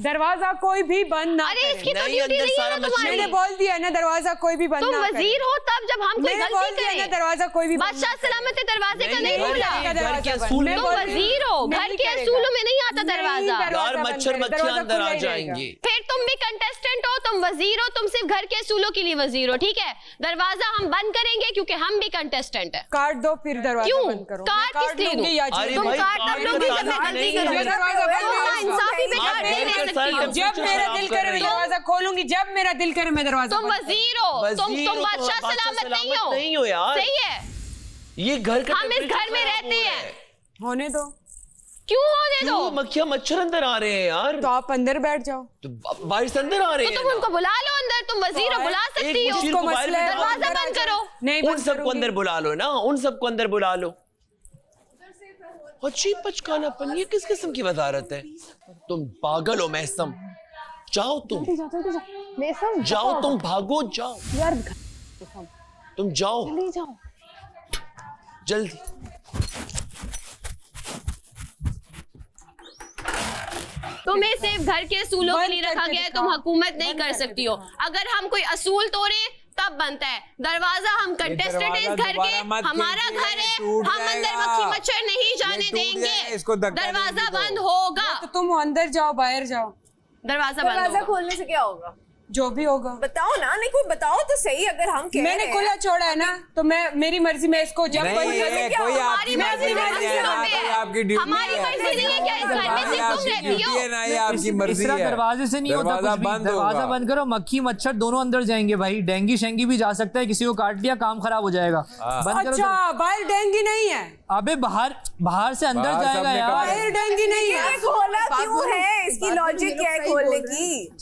दरवाजा कोई भी बंद ना अरे करे। इसकी तो ड्यूटी नहीं है ना तुम्हारी। मैंने बोल दिया ना दरवाजा कोई भी बंद ना करे। तुम वजीर हो तब जब हम कोई गलती करें। ना दरवाजा कोई भी बादशाह सलामत दरवाजे का नहीं बोला। घर के असूल में तुम वजीर हो, घर के असूलों में नहीं आता दरवाजा। यार मच्छर मक्खियां अंदर आ जाएंगी। फिर तुम भी कंटेस्टेंट हो, तुम वजीर हो, तुम सिर्फ घर के असूलों के लिए वजीर हो, ठीक है? दरवाजा हम बंद करेंगे क्योंकि हम भी कंटेस्टेंट है। काट दो फिर दरवाजा बंद करो। काट किस लिए दूं? तुम काट तब लोगी जब मैं गलती करूंगी। इंसाफी पे काट नहीं ले सकती हो। जब मेरा दिल करे मैं दरवाजा खोलूंगी, जब मेरा दिल करे मैं दरवाजा। तुम वजीर हो, तुम बादशाह सलामत नहीं हो यार। सही है, ये घर का हम इस घर में रहते हैं। होने दो। क्यों होने दो? मक्खियां मच्छर अंदर आ रहे हैं यार। तो आप अंदर बैठ जाओ। तो बाहर से अंदर आ रहे हैं। तो तुम उनको बुला लो अंदर, तुम वजीर हो, बुला सकती हो। दरवाजा बंद करो। नहीं, उन सबको अंदर बुला लो ना, उन सबको अंदर बुला लो। अजीब बचकानापन, ये किस किस्म की वजारत है? तुम पागल हो महसम, जाओ तुम, जाओ तुम, भागो जाओ यार, तुम जाओ जल्दी जाओ, जल्दी। तुम्हें सिर्फ घर के असूलों के लिए रखा गया है, तुम हुकूमत नहीं कर सकती हो। अगर हम कोई असूल तोड़े तब बनता है दरवाजा। हम कंटेस्टेंट हैं इस घर के, हमारा घर है, हम अंदर मक्खी मच्छर नहीं जाने देंगे। दरवाजा बंद होगा। तो तुम अंदर जाओ, बाहर जाओ। दरवाजा बंद होगा। खोलने से क्या होगा? जो भी होगा बताओ ना, नहीं कोई बताओ तो सही। अगर हम कह मैंने खुला छोड़ा है ना, तो मैं मेरी मर्जी में इसको जब हमारी मर्जी हमारी मर्जी नहीं है क्या? इस घर में सिर्फ तुम रहती हो। आपकी मर्जी है। दरवाजे से नहीं होता कुछ भी। दरवाजा बंद करो, मक्खी मच्छर दोनों अंदर जाएंगे भाई। डेंगी शेंगी भी जा सकता है, किसी को काट लिया काम खराब हो जाएगा। बंद करो। अच्छा, बाहर डेंगी नहीं है? अबे बाहर से अंदर जाएगा यार। बाहर डेंगी नहीं है। खोला क्यों है? इसकी लॉजिक क्या है खोलने की?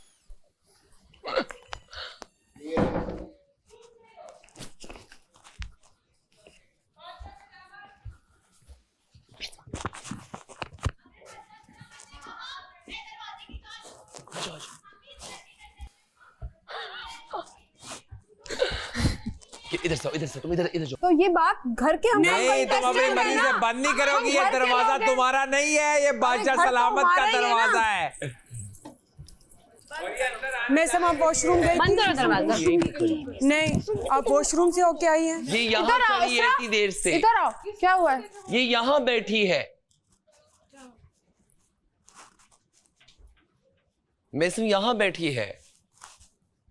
इधर से इधर से तुम इधर जाओ। तो ये बात घर के हम नहीं, तुम अपनी मर्जी से बंद नहीं करोगी। ये दरवाजा तुम्हारा नहीं है, ये बादशाह सलामत का दरवाजा है। मैं सब आप वॉशरूम गई बंद करो दरवाजा। नहीं, आप वॉशरूम से होके आई हैं? ये यहाँ इधर आओ, खड़ी है इसरा। इतनी देर से। इधर आओ, क्या हुआ है? ये यहाँ बैठी है। मैसम यहाँ बैठी है,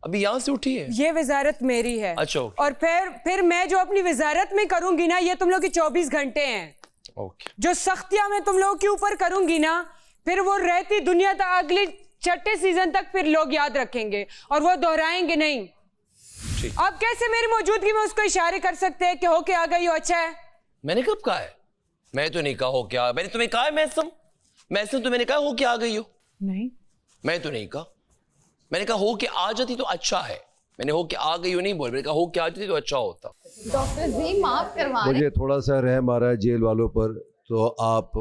अभी यहाँ से उठी है। ये वजारत मेरी है। अच्छा, ओके। और फिर मैं जो अपनी वजारत में करूंगी ना, ये तुम लोग के 24 घंटे हैं। ओके। जो सख्तियां मैं तुम लोगों के ऊपर करूंगी ना, फिर वो रहती दुनिया तक अगले छठे सीजन तक फिर लोग याद रखेंगे और वो दोहराएंगे नहीं। अब कैसे मेरी मौजूदगी में उसको इशारे कर सकते हैं कि होके आ गई हो? अच्छा है। मैंने कब कहा है? मैं तो नहीं कहा हो क्या। मैंने तुम्हें कहा है मैसम तो मैंने कहा हो के आ गई हो? नहीं, मैं तो नहीं कहा। मैंने कहा हो के आ जाती तो अच्छा है। मैंने हो के आ गई हो नहीं बोल, मैंने कहा हो के आ जाती तो अच्छा होता। डॉक्टर जी माफ करवा रहे मुझे थोड़ा सा रहम आ रहा है जेल वालों पर, तो आप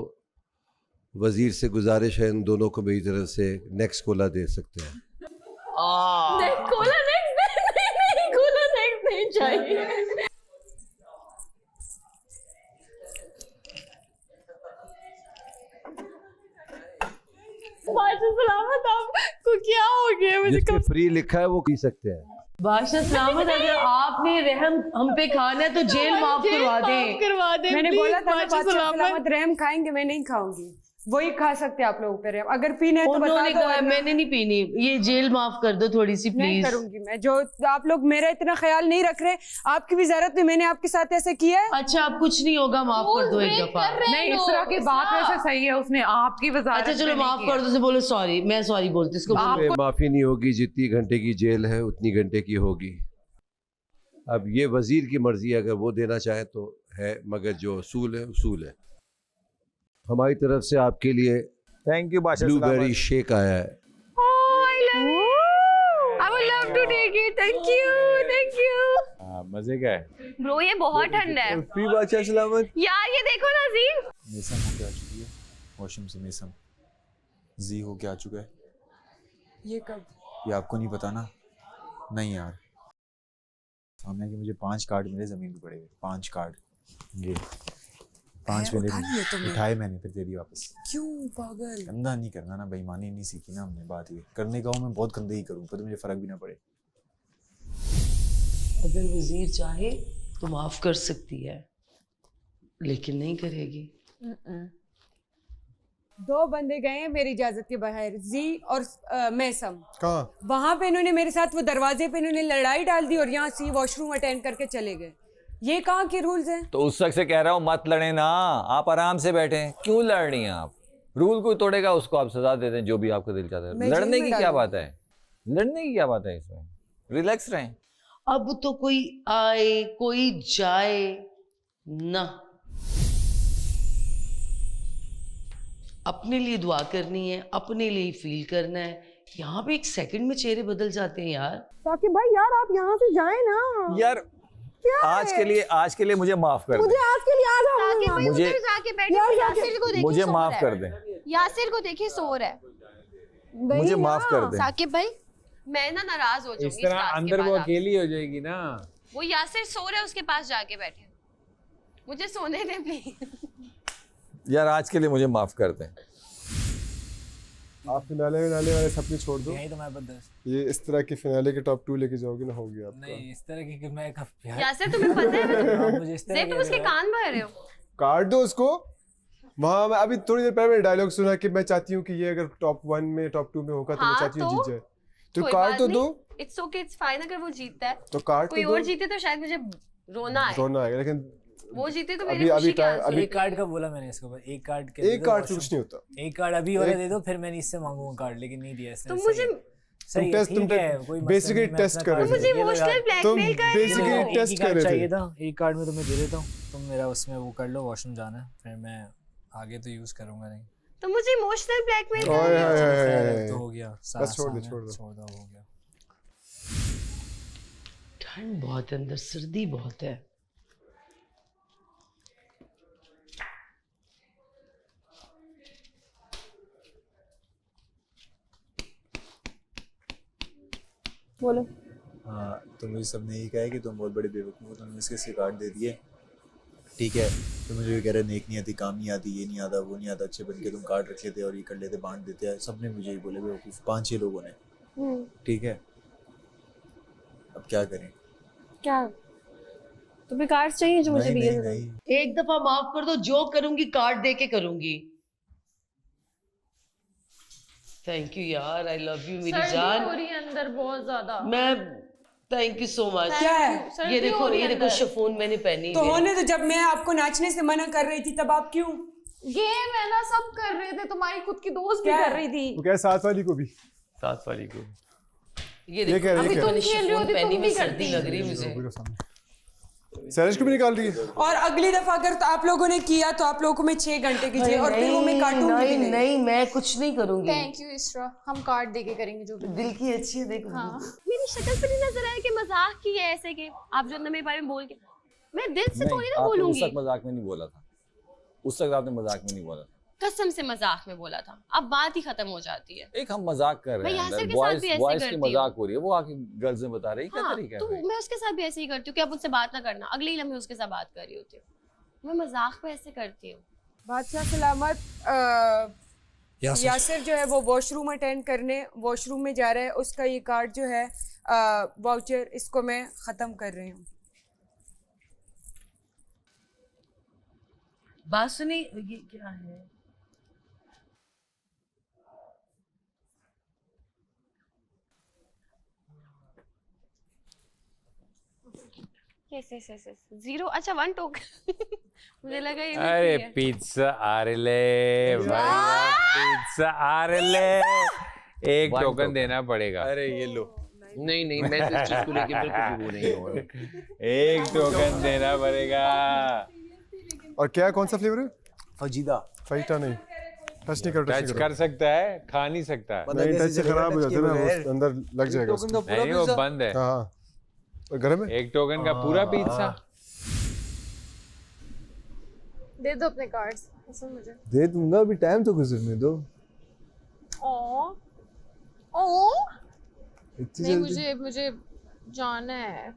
वजीर से गुजारिश है इन दोनों को मेरी तरफ से नेक्स्ट कोला दे सकते हैं। कोला नहीं, कोला नहीं चाहिए। बादशाह सलामत, आपको क्या हो गया? मुझे जिसके फ्री लिखा है वो पी सकते हैं। बादशाह सलामत, अगर आपने रहम हम पे खाना है तो जेल माफ करवा दें। मैंने बोला था बादशाह सलामत रहम खाएंगे, मैं नहीं खाऊंगी। वही खा सकते हैं आप लोगों पे रहम। अगर पीने है तो बता उन्होंने दो। कहा मैंने नहीं पीनी, ये जेल माफ कर दो थोड़ी सी नहीं प्लीज। करूंगी मैं। जो आप लोग मेरा इतना ख्याल नहीं रख रहे, आपकी वजारत में मैंने आपके साथ ऐसे किया है। अच्छा, अब कुछ नहीं होगा, माफ कर दो एक दफा। नहीं, इस तरह की बात वैसे सही है, उसने आपकी वजारत अच्छा चलो माफ कर दो, से बोलो सॉरी, मैं सॉरी बोलती इसको। माफी नहीं होगी, जितनी घंटे की जेल है उतनी घंटे की होगी। अब ये वजीर की मर्जी है, अगर वो देना चाहे तो है, मगर जो उसूल है उसूल है। हमारी तरफ से आपके लिए थैंक यू बादशाह ब्लूबेरी शेक आया है। I would love to take it. Thank you. मजे का है ब्रो, ये बहुत ठंडा है। फ्री बादशाह सलामत। यार ये देखो ना जी। मैसम हो क्या चुकी है वॉशरूम से? मैसम जी हो क्या चुका है? ये कब? ये आपको नहीं पता ना? नहीं यार, सामने कि मुझे 5 कार्ड मेरे जमीन पे पड़े हुए, 5 कार्ड। ये 5 मैंने उठाए, मैंने फिर दे दी वापस। क्यों पागल? गंदा नहीं करना ना, बेईमानी नहीं सीखी ना हमने। बात ये करने का हूँ मैं, बहुत गंदगी करूँ पर मुझे फर्क भी ना पड़े। अगर वजीर चाहे तो माफ कर सकती है, लेकिन नहीं करेगी। 2 बंदे गए हैं मेरी इजाजत के बगैर, जी और मैसम। कहाँ? वहां पे इन्होंने मेरे साथ वो दरवाजे पे इन्होंने लड़ाई डाल दी और यहाँ से वॉशरूम अटेंड करके चले गए। ये कहाँ के रूल्स हैं? तो उस शख्स से कह रहा हूँ मत लड़े ना, आप आराम से बैठे हैं, क्यों लड़ रही हैं आप? रूल कोई तोड़ेगा उसको आप सजा देते हैं, जो भी आपको दिल चाहता है। लड़ने की क्या बात है? लड़ने की क्या बात है इसमें? रिलैक्स रहें। अब तो कोई आए कोई जाए ना, अपने लिए दुआ करनी है, अपने लिए फील करना है। यहाँ पे 1 सेकंड में चेहरे बदल जाते हैं यार। साकिब भाई यार आप यहाँ से जाए ना यार आज के लिए मुझे माफ कर मुझे दें। आज के लिए आ जाओ। साकिब भाई मुझे- उधर जाके बैठे, यासिर को देखिए मुझे सो माफ रहा कर है। दें। यासिर को देखिए सो रहा है। मुझे माफ कर दें। साकिब भाई मैं ना नाराज हो इस जाऊंगी तरह क्लास के अंदर बाद वो आपसे। अकेली हो जाएगी ना। वो यासिर सो रहा है, उसके पास जाके बैठे। मुझे सोने दे प्लीज। यार आज के लिए मुझे माफ कर दें। आप फिनाले वाले सपने छोड़ दो। यही तो मैं बदस। ये इस तरह के फिनाले के टॉप 2 लेके जाओगे ना, हो गया आपका। नहीं इस तरह की कि मैं कब यासिर तुम्हें पता है मुझे इस मैं तरह तुम उसके कान भर रहे हो। काट दो उसको। वहाँ मैं अभी थोड़ी देर पहले मैंने डायलॉग सुना कि मैं चाहती हूँ कि ये अगर टॉप 1 में टॉप 2 में होगा तो मैं हाँ, चाहती हूँ तो? जीत जाए। तो काट तो दो। It's okay, it's fine. अगर वो जीतता है तो काट कोई तो दो। और जीते तो शायद मुझे रोना आए। रोना आएगा, लेकिन वो जीते तो अभी- मेरी खुशी अभी के टाइम- आंसू। अभी- एक कार्ड का बोला मैंने इसको, एक कार्ड के एक कार्ड से कुछ नहीं होता। एक कार्ड अभी वाला एक- दे दो, फिर मैंने इससे मांगूंगा कार्ड, लेकिन नहीं दिया इसने। तो मुझे सही है, ठीक है, कोई मसला बेसिकली नहीं, मैं टेस्ट अपना कर रहे कार्ड थे। ये लो यार। ब्लैकमेल कर रहे हो। बेसिकली एक ही टेस्ट कर कार्ड रहे चाहिए थे। था, एक कार्ड में तुम्हें दे देता हूँ, तुम मेरा उसमें वो कर लो, वॉशरूम जाना है, फिर मैं आगे तो यूज करूंगा नहीं। तो मुझे इमोशनल ब्लैकमेल ओए कर रहे हो। हाय तो हो गया, बस छोड़ दो, छोड़ दो। छोड़ दो, हो गया। ठंड बहुत है अंदर, सर्दी बहुत है। बोलो। हाँ तो मुझे सबने यही कहा है कि तुम बहुत बड़े बेवकूफ़ हो, तुमने इसके कार्ड दे दिए, ठीक है। तो मुझे ये कह रहे नेक नहीं आती, काम नहीं आती, ये नहीं आता, वो नहीं आता, अच्छे बन के तुम कार्ड रख लेते और ये कर लेते, बांट देते हैं। सब ने मुझे ही बोले बेवकूफ़, 5-6 लोगों ने। ठीक है, अब क्या करें? क्या तुम्हें कार्ड चाहिए जो मुझे दिए थे? एक दफा माफ कर दो, जो करूंगी कार्ड दे के करूंगी। थैंक यू यार, आई लव यू मेरी जान। हो रही है अंदर बहुत ज्यादा। मैं थैंक यू सो मच। क्या है? ये देखो शिफॉन मैंने पहनी तो है। होने तो, जब मैं आपको नाचने से मना कर रही थी तब आप क्यों? गेम है ना, सब कर रहे थे, तुम्हारी खुद की दोस्त भी कर रही थी। वो क्या साथ वाली को भी? साथ वाली को ये देखो, अभी तुम खेल रही हो, पहनी तुम में भी सर्दी करती। लग रही है मुझे। सैरिश को भी निकाल रही है। और अगली दफा अगर तो आप लोगों ने किया तो आप लोगों को मैं 6 घंटे की जेल और फिर वो मैं काटूंगी भी नहीं। नहीं, मैं कुछ नहीं करूंगी। थैंक यू इसरा, हम कार्ड देके करेंगे जो भी। दिल की अच्छी है, देखो। हाँ। मेरी शक्ल पे नहीं नजर आया कि मजाक की है ऐसे कि आप जो अंदर मेरे बारे में बोल के, मैं दिल से थोड़ी ना बोलूंगी। उस वक्त मजाक में नहीं बोला था, उस वक्त आपने मजाक में नहीं बोला था। कसम से मजाक में बोला था, अब बात ही खत्म हो जाती है। एक हम मजाक कर रहे मैं हैं, यासिर के साथ भी ऐसे बॉयज की करती मजाक हो रही है, वो आके गर्ल्स में बता रही है क्या हाँ, तरीका तो है? मैं उसके साथ भी ऐसे ही करती हूँ कि आप मुझसे बात ना करना, अगले ही लम्हे उसके साथ बात कर रही होती हूँ। मैं मजाक पे ऐसे करती हूँ। बादशाह सलामत यासिर जो है वो वॉशरूम अटेंड करने वॉशरूम में जा रहा है। उसका ये कार्ड जो है वाउचर, इसको मैं ख़त्म कर रही हूँ। बात सुनी, ये क्या है? Yes yes yes yes, 0। अच्छा 1 टोकन। मुझे लगा ये भी अरे free है। पिज्जा आरेले भाई, पिज्जा आरेले, एक टोकन देना पड़ेगा। अरे ये लो। नहीं मैं तो इस चीज को लेके बिल्कुल भी वो नहीं हूँ। एक टोकन देना पड़ेगा। और क्या, कौन सा फ्लेवर है? फजीदा। फजीदा नहीं, टच नहीं कर, टच कर सकता है, खा नहीं सकता है। नहीं, टच से खराब हो जाता है ना, वो अंदर लग जाएगा उसको। नहीं, वो बंद है। हाँ, और गरम है। एक टोकन का पूरा पिज्जा दे दो अपने कार्ड्स, ऐसा मुझे। दे दूंगा, अभी टाइम तो गुजरने दो। ओ इतनी नहीं, जल्दी? मुझे जाना है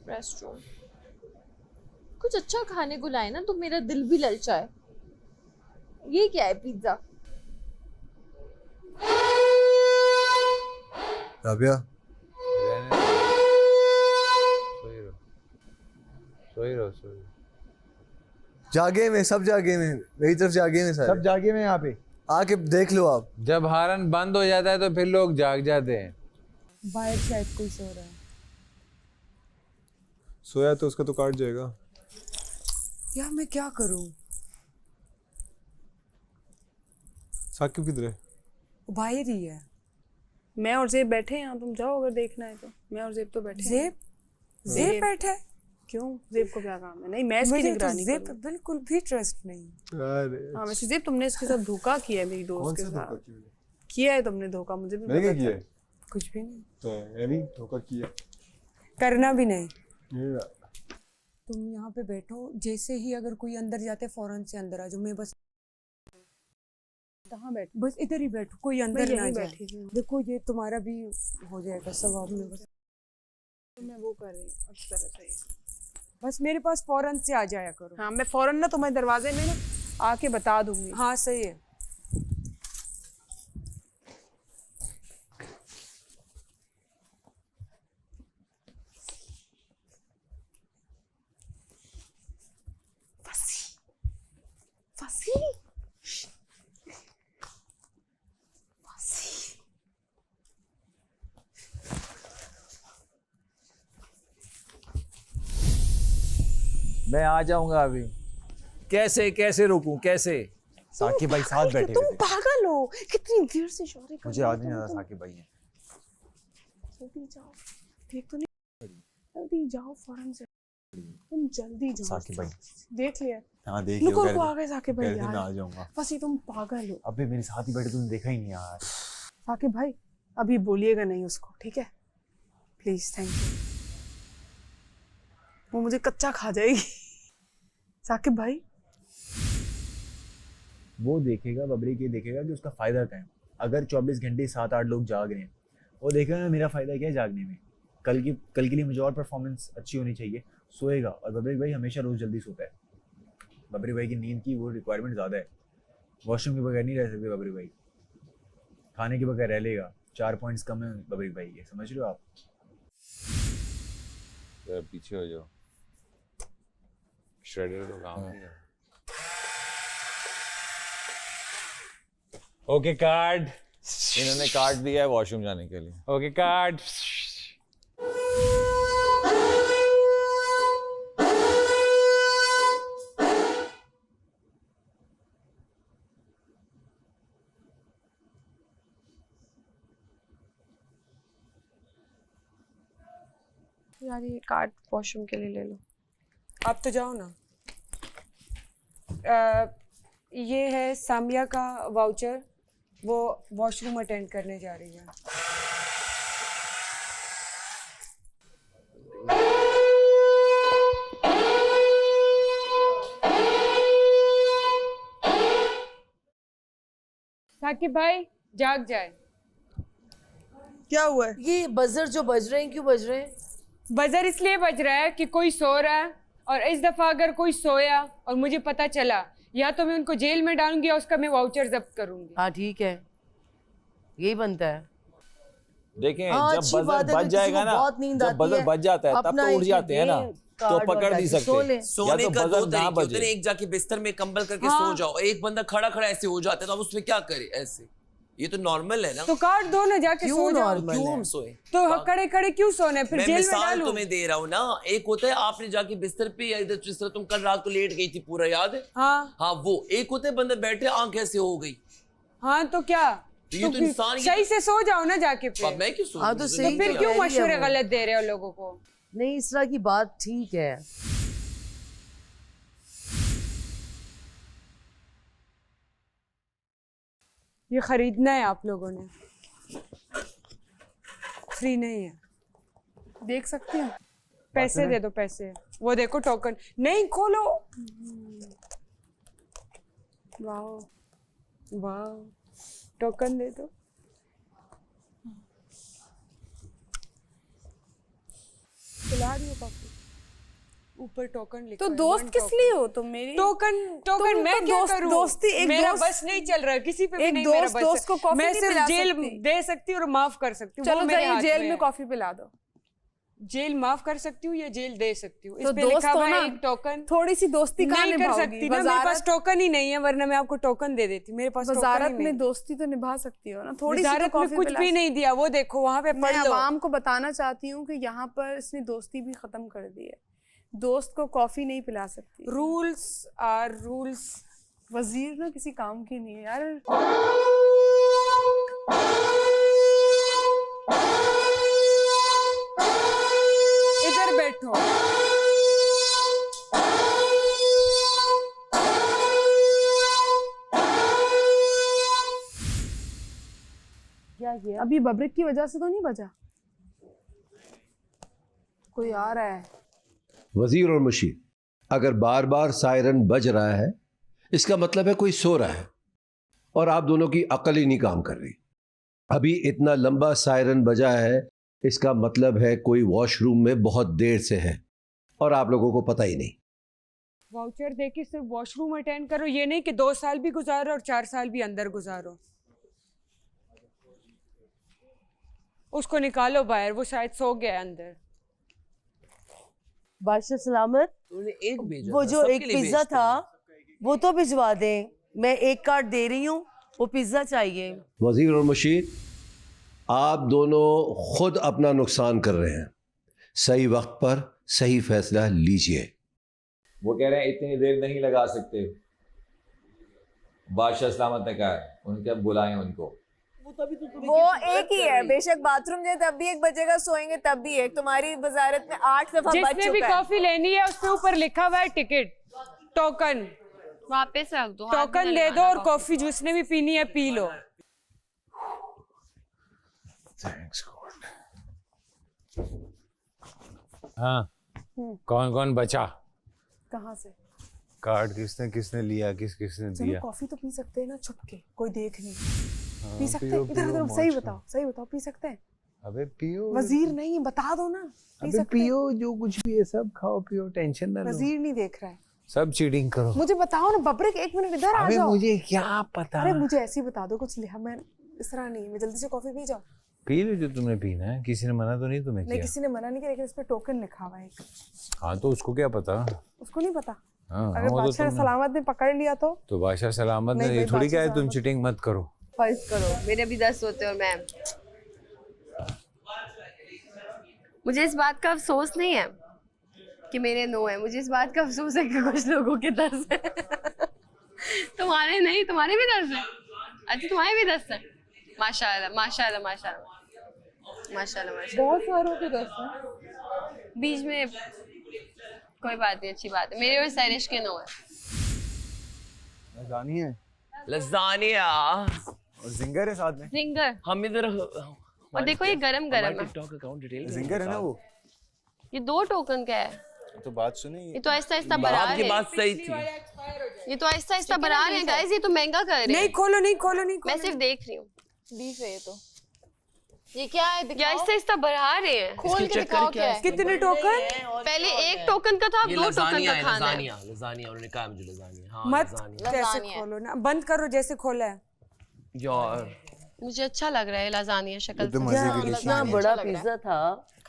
रेस्टरूम। कुछ अच्छा खाने को लाए ना तो मेरा दिल भी ललचाए। ये क्या है? पिज्जा। राबिया, सोई रहो। जागे में, सब जागे में, मेरी तरफ जागे में, सब जागे में। यहाँ पे आके देख लो आप। जब हारन बंद हो जाता है तो फिर लोग जाग जाते हैं। बाहर शायद कोई सो रहा है। सोया तो उसका तो काट जाएगा। यार मैं क्या करूं? साकिब किधर है? वो बाहर ही है। मैं और जेब बैठे हैं यहाँ, तुम जाओ अगर देखना है तो। मैं और जेब तो बैठे हैं। जेब बैठा है? क्यों? जेब को क्या काम है? नहीं, मैं इसकी मुझे तो निगरानी जेब पे करूंगी। बिल्कुल भी ट्रस्ट नहीं। अरे हाँ वैसे जेब, तुमने इसके साथ धोखा किया है, मेरी दोस्त के साथ किया है तुमने धोखा, मुझे भी मैंने क्या पता किया था। है? कुछ भी नहीं तो एमी धोखा किया, करना भी नहीं। ये तुम यहाँ पे बैठो, जैसे ही अगर कोई अंदर जाते फौरन से अंदर आ जाओ। मैं बस कहाँ बैठ? बस इधर ही बैठो, कोई अंदर ना यहीं जाए। बैठी हूँ। देखो ये तुम्हारा भी हो जाएगा सवाब में। बस मैं वो कर रही हूँ अच्छी तरह से। बस मेरे पास फौरन से आ जाया करो। हाँ, मैं फौरन ना तुम्हारे दरवाजे में ना आके बता दूंगी। हाँ सही है। फंसी मैं आ जाऊंगा अभी। कैसे कैसे रोकूं, कैसे? साकिब भाई साथ बैठे तुम हुए थे। पागल हो, कितनी देर से इशारे कर मुझे रहे हो याद नहीं तुम, आता तुम साकिब भाई है। जल्दी जाओ, देख तो नहीं, जल्दी जाओ फौरन से, तुम जल्दी जाओ। साकिब भाई देख लिया? हाँ देख रुको लिया। रुको, आ गए साकिब भाई मैं आ यार। जाऊंगा। फंसी, तुम पागल हो। अबे मेरे साथ ही बैठे, तुमने देखा ही नहीं यार। साकिब भाई अभी बोलिएगा नहीं उसको, ठीक है? Please, thank you. वो मुझे कच्चा खा जाएगी। साकिब भाई वो देखेगा, बबरी के देखेगा कि उसका फायदा क्या है। अगर 24 घंटे 7-8 लोग जाग रहे हैं, वो देखेगा मेरा फायदा क्या है जागने में। कल के लिए मुझे और परफॉर्मेंस अच्छी होनी चाहिए। सोएगा, और बबरी भाई हमेशा रोज जल्दी सोता है। बबरी भाई की नींद की वो रिक्वायरमेंट ज़्यादा है। वॉशरूम के बगैर नहीं रह सकते बबरी भाई, खाने के बगैर रह लेगा, 4 पॉइंट्स कम है बबरीक भाई के, समझ रहे हो आप? तो पीछे हो जाओ। श्रेडर तो काम नहीं है। Okay card. इन्होंने कार्ड दिया है वॉशरूम जाने के लिए। Okay card. यार ये कार्ड वॉशरूम के लिए ले लो। आप तो जाओ ना। ये है सामिया का वाउचर, वो वॉशरूम अटेंड करने जा रही है। साकिब भाई जाग जाए। क्या हुआ है? ये बजर जो बज रहे हैं क्यों बज रहे हैं? बजर इसलिए बज रहा है कि कोई सो रहा है, और इस दफा अगर कोई सोया और मुझे पता चला, या तो मैं उनको जेल में डालूंगी या उसका मैं वाउचर जब्त करूंगी। हाँ ठीक है, यही बनता है। देखें जब बजर बज जाएगा ना, जब बजर बज जाता है तब तो उठ जाते हैं ना, तो पकड़ नहीं सकते। सोने का दो तरीके होते हैं, एक जाके बिस्तर में कंबल करके सो जाओ, एक बंदा खड़ा खड़ा ऐसे हो जाता है, तो आप उसमें क्या करे? ऐसे ये तो नॉर्मल है ना। तो काट दो ना, जाके सो जाओ। क्यों हम सोए? तो खड़े खड़े क्यों सोने? फिर जेल में मिसाल डालूं? तुम्हें दे रहा हूँ ना। एक होता है आपने जाके बिस्तर पे या इधर जिस तरह तुम कल रात को लेट गई थी, पूरा याद है? हाँ वो एक होता है बंदा बैठे आंख ऐसे हो गई। हाँ तो क्या? ये तो इंसान सही से सो जाओ ना जाके। फिर मैं क्यों सो? तो फिर क्यों मशवरे गलत दे रहे हो लोगों को? नहीं, इस तरह की बात ठीक है। ये खरीदना है आप लोगों ने, फ्री नहीं है। देख सकती हूँ? पैसे दे दो, पैसे। वो देखो टोकन। नहीं खोलो। वाह वाह, टोकन दे दो। पिला रही हो कॉफी? ऊपर टोकन लिखा तो है, दोस्त one किस token। लिए हो तुम मेरी? टोकन टोकन मैं क्या करूं? दोस्ती एक मेरा दोस्त, बस नहीं चल रहा है, किसी पे भी एक नहीं मेरा दोस्त बस दोस्त को कॉफी मैं नहीं सिर्फ पिला जेल सकती। दे सकती हूँ और माफ कर सकती हूँ। चलो वो मेरे जाइए हाथ जेल में है। कॉफी पिला दो। जेल माफ कर सकती हूँ या जेल दे सकती हूँ? इस तो पे दोस्त लिखा हो हुआ है ना, एक टोकन। थोड़ी सी दोस्ती कहाँ नहीं कर निभाओगी? सकती ना, मेरे पास टोकन ही नहीं है, वरना मैं आपको टोकन दे देती। मेरे पास टोकन ही वजारत नहीं में है। दोस्ती तो निभा सकती हो ना, थोड़ी सी तो वजारत में कॉफी कुछ पिला भी नहीं दिया, वो देखो वहाँ पे पढ़ मैं लो। आवाम को बताना चाहती हूँ कि यहाँ पर इसने दोस्ती भी खत्म कर दी है। दोस्त को कॉफी नहीं पिला सकती। Rules are rules. वजीर ना किसी काम की नहीं है यार। इधर बैठो। क्या किया? अभी बबरिक की वजह से तो नहीं बजा? कोई आ रहा है। वजीर और मुशीर, अगर बार बार सायरन बज रहा है इसका मतलब है कोई सो रहा है, और आप दोनों की अकल ही नहीं काम कर रही। अभी इतना लंबा सायरन बजा है, इसका मतलब है कोई वॉशरूम में बहुत देर से है और आप लोगों को पता ही नहीं। वाउचर देके सिर्फ वॉशरूम अटेंड करो, ये नहीं कि 2 साल भी गुजारो और 4 साल भी अंदर गुजारो। उसको निकालो बाहर, वो शायद सो गया अंदर। बादशाह सलामत, एक भेजा वो था, जो सबके एक लिए पिज्जा भेजते था वो तो भिजवा दें। मैं एक कार्ड दे रही हूँ, वो पिज्जा चाहिए। वजीर और मुशीर, आप दोनों खुद अपना नुकसान कर रहे हैं। सही वक्त पर सही फैसला लीजिए। वो कह रहे हैं इतनी देर नहीं लगा सकते। बादशाह सलामत ने कहा है, उनके अब बुलाएं उनको। वो एक ही है, बेशक बाथरूम जाए तब भी 1 बजेगा, सोएंगे तब भी एक। तुम्हारी वजारत में 8 दफा बज जिसने भी चुका है। कॉफी लेनी है उसके ऊपर लिखा हुआ है टिकट, टोकन। वापस रख दो, टोकन दे दो और कॉफी जिसने भी पीनी है पी लो। हाँ, कौन कौन बचा? कहाँ से? कार्ड किसने किसने लिया, किसने चलो दिया? कॉफी तो पी सकते हैं ना छुप के, कोई देख नहीं। हाँ, पी सकते पियो, हैं? इधर पियो, इधर सही मौज बताओ, सही बताओ, पी सकते हैं? अबे पियो। वजीर नहीं, बता दो ना। पी अबे सकते हैं? पियो, जो कुछ भी है सब खाओ पियो, टेंशन ना लो। वजीर नहीं देख रहा है। सब चीटिंग करो। मुझे बताओ ना बबरिक, 1 मिनट इधर आ अबे जाओ। मुझे क्या पता? अरे मुझे ऐसे ही बता दो, कुछ लिखा। मैं इस तरह नहीं, मैं जल्दी से कॉफी पी जाऊं। पी लो जो तुमने पीना है, किसी ने मना तो नहीं तुम्हें नहीं किया? किसी ने मना नहीं किया, लेकिन इस पे टोकन लिखा हुआ है एक। हाँ तो उसको क्या पता? उसको नहीं पता। हाँ, अगर वो तो बादशाह तुमने- सलामत ने पकड़ लिया तो बादशाह सलामत नहीं ने भाई, ये थोड़ी बादशाह कहा है तुम चीटिंग मत करो। फर्ज करो मेरे भी 10 होते और मैं, मुझे इस बात का अफसोस नहीं है कि मेरे 9 है, मुझे इस बात का अफसोस है कि कुछ लोगों के 10 है। तुम्हारे नहीं, तुम्हारे भी 10 है। अच्छा तुम्हारे भी 10 है। माशाल्लाह माशाल्लाह माशाल्लाह माशाल्लाह माशाल्लाह। बहुत सारों के 10 है। बीच में कोई बात नहीं, अच्छी बात है। मेरे और सैरिश के 9 है। लजानी है, लजानिया और जिंगर है साथ में। जिंगर हम इधर और देखो ये गरम गरम है। टिकटॉक अकाउंट डिटेल जिंगर है ना वो। ये 2 टोकन का है। तो बात सुने, ये तो आहिस्ता आहिस्ता बढ़ा रहे आपकी हैं। बात सही थी। ये तो आहिस्ता आहिस्ता बढ़ा रहे हैं गाइस, ये तो महंगा कर रहे हैं। नहीं खोलो नहीं खोलो नहीं मैं सिर्फ देख रही हूँ। बीफ है ये तो। ये क्या है ये आहिस्ता आहिस्ता बढ़ा रहे हैं। खोल के दिखाओ क्या है। कितने टोकन? पहले 1 टोकन का था, अब 2 टोकन का खाना है। लजानिया उन्होंने कहा मुझे लजानिया। हाँ मत लजानिया। कैसे खोलो ना, बंद करो जैसे खोला है। यार मुझे अच्छा लग रहा है लाजानिया शक्ल तो मजे की डिश इतना बड़ा पिज्जा था।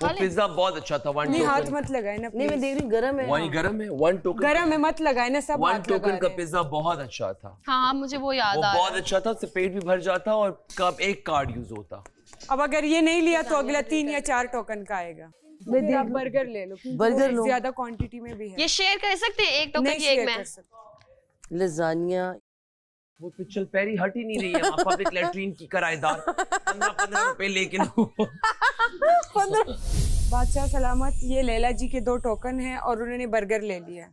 वो पिज्जा बहुत अच्छा था। 1 नहीं हाथ टोकन मत लगाए ना नहीं मैं देख रही हूँ गरम है। वही गरम है। 1 टोकन गरम है, मत लगाए ना, सब 1 हाथ लगा टोकन का रहे हैं। पिज्जा बहुत अच्छा था। हाँ मुझे वो याद वो आ रहा बहुत है। अच्छा था, उससे पेट भी भर जाता और कब एक कार्ड यूज होता। अब अगर ये नहीं लिया तो अगला 3 या 4 टोकन का आएगा। फिर आप बर्गर ले लो, बर्गर लो। ज्यादा क्वांटिटी में भी है। ये शेयर कर सकते हैं 1 टोकन नहीं की एक शेयर में। कर सकते। लजानिया वो पिछल पैरी हट ही नहीं रही है वहाँ पब्लिक लैट्रीन की किराएदार 15-15 रुपए लेकिन बादशाह सलामत, ये लैला जी के 2 टोकन हैं और उन्होंने बर्गर ले लिया।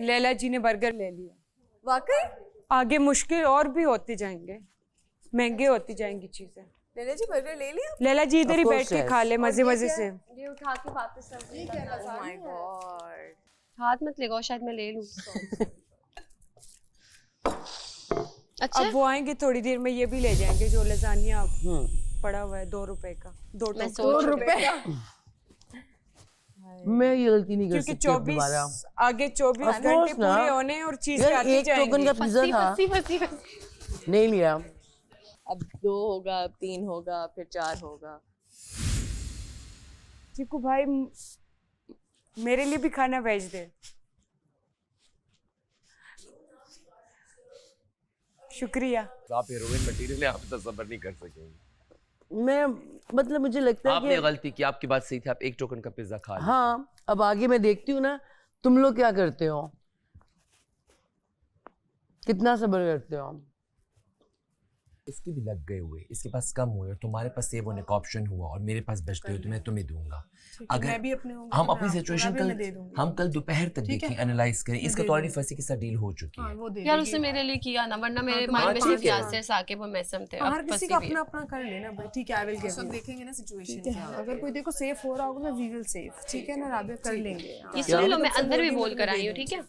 लैला जी ने बर्गर ले लिया। वाकई आगे मुश्किल और भी होते जाएंगे, महंगे होती जाएंगी चीजें। लैला जी बर्गर ले लिया। लैला जी इधर ही बैठ के खा ले मजे मजे से। ये उठा के वापस रख ये क्या लजानी है? हाथ मत लगाओ, शायद मैं ले लूं। अच्छा अब वो आएंगे थोड़ी देर में, ये भी ले जाएंगे जो लजानिया पड़ा हुआ है 2 रुपए का। 2 रुपए मैं ये गलती नहीं कर क्योंकि सकती अब दोबारा। आगे 24 Of घंटे course ना। पूरे होने और चीजें यार, आती एक टोकन का पिज्जा था, फंसी। नहीं लिया। अब 2 होगा, 3 होगा, फिर 4 होगा। चिकू भाई मेरे लिए भी खाना भेज दे। शुक्रिया। आप हीरोइन मटेरियल है, आप तो सब्र नहीं कर सकेंगे। मैं मतलब मुझे लगता है आपने कि गलती की, आपकी बात सही थी, आप 1 टोकन का पिज्जा खा लें। हाँ अब आगे मैं देखती हूँ ना तुम लोग क्या करते हो, कितना सब्र करते हो। इसके भी लग गए हुए, इसके पास कम हुए और तुम्हारे पास सेव होने का ऑप्शन हुआ और मेरे पास बचते हुए तो मैं तुम्हें दूंगा। अगर मैं भी अपने होंगे हम तो अपनी मैं सिचुएशन आपको भी मैं दे दूंगी। हम कल दोपहर तक ठीक है? देखें, एनालाइज करें। मैं इसका दे तो ऑलरेडी दूंगी। फंसी के साथ डील हो चुकी है। वो दे यार देगी। उसने मेरे लिए किया ना, वरना मेरे तो माइंड में ठीक सिर्फ है। यासिर साकिब और मैसम थे। हर अब किसी फंसी का भी अपना है। अपना कर लेना भाई। ठीक है, आई विल गिव सब यू। देखेंगे ना सिचुएशन ठीक है, अगर कोई देखो सेफ हो रहा होगा ना, वी विल सेफ। ठीक है ना राबिया, कर लेंगे। ये सुन लो, मैं अंदर भी बोल कर आई हूँ, ठीक है।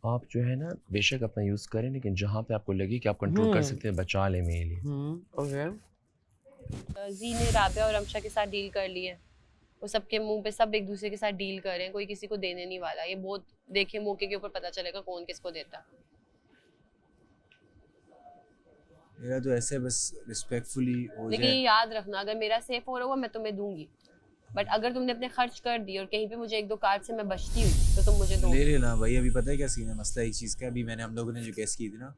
आप जो है ना बेशक अपना यूज करें, लेकिन जहाँ पे आपको लगे कि आप कंट्रोल कर सकते हैं बचा लें मेरे लिए। ओके। जी ने राबिया और अमशा के साथ डील कर ली है। वो सबके मुंह पे सब एक दूसरे के साथ डील कर रहे हैं, कोई किसी को देने नहीं वाला। ये बहुत देखिए मौके के ऊपर पता चलेगा कौन किसको देता। मेरा तो ऐसे बस रिस्पेक्टफुली हो लेकिन ये जाए। याद रखना, अगर मेरा सेफ हो रहा हुआ मैं तुम्हें दूंगी, बट अगर तुमने अपने खर्च कर दिए और कहीं पे मुझे 1-2 कार्ड से मैं बचती हूँ तो तुम मुझे दो। ले लेना भाई, अभी पता है क्या सीन है, मसला एक चीज़ का। अभी मैंने हम लोगों ने जो गेस की थी ना,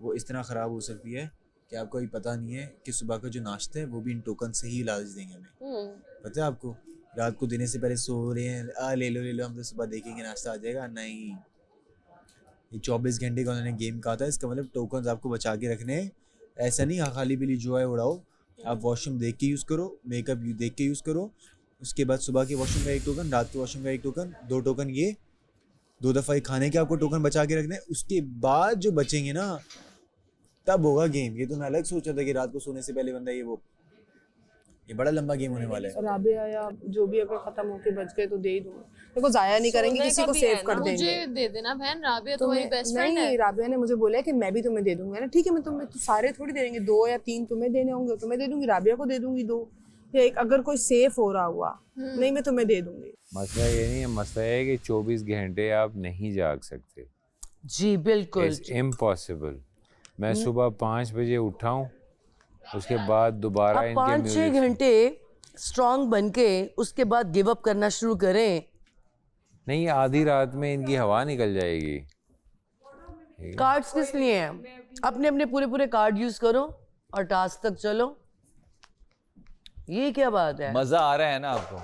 वो इस तरह ख़राब हो सकती है कि आपको अभी पता नहीं है कि सुबह का जो नाश्ता है वो भी इन टोकन से ही लालच देंगे हमें। पता है आपको, रात को देने से पहले सो रहे हैं, ले लो हम तो सुबह देखेंगे नाश्ता आ जाएगा। नहीं, ये 24 घंटे का उन्होंने गेम कहा था। इसका मतलब टोकन आपको बचा के रखने हैं। ऐसा नहीं खाली पीली जो है उड़ाओ। आप वॉशरूम देख के यूज़ करो, मेकअप देख के यूज़ करो। उसके बाद सुबह के वॉशरूम का 1 टोकन, रात के वॉशरूम का 1 टोकन, 2 टोकन ये 2 दफ़ा ही खाने के आपको टोकन बचा के रखने हैं। उसके बाद जो बचेंगे ना तब होगा गेम। ये तो मैं अलग सोचा था कि रात को सोने से पहले बंदा ये बड़ा लंबा गेम होने वाला है। राबिया या जो भी अगर खत्म होके बच गए तो दे ही दूंगा। देखो जाया नहीं करेंगे, किसी को सेव कर देंगे। मुझे दे देना बहन, राबिया तुम्हारी बेस्ट फ्रेंड है। नहीं, राबिया ने मुझे बोला है कि मैं भी तुम्हें दे दूंगा ना। ठीक है, मैं तुम्हें तो सारे थोड़ी दे देंगे, 2 या 3 तुम्हें देने होंगे, तुम्हें दे दूंगी, राबिया को दे दूंगी 2। या एक अगर कोई सेफ हो रहा हुआ, नहीं मैं तुम्हें दे दूंगी। मसला ये नहीं है, मसला है कि 24 घंटे आप नहीं जाग सकते। जी बिल्कुल, इट्स इम्पॉसिबल। मैं सुबह 5 बजे उठाऊं, उसके बाद दोबारा आप इनके 5-6 म्यूजिक घंटे स्ट्रांग बन के उसके बाद गिव अप करना शुरू करें। नहीं, आधी रात में इनकी हवा निकल जाएगी। कार्ड्स किस लिए हैं? अपने अपने पूरे कार्ड यूज करो और टास्क तक चलो। ये क्या बात है? मजा आ रहा है ना आपको?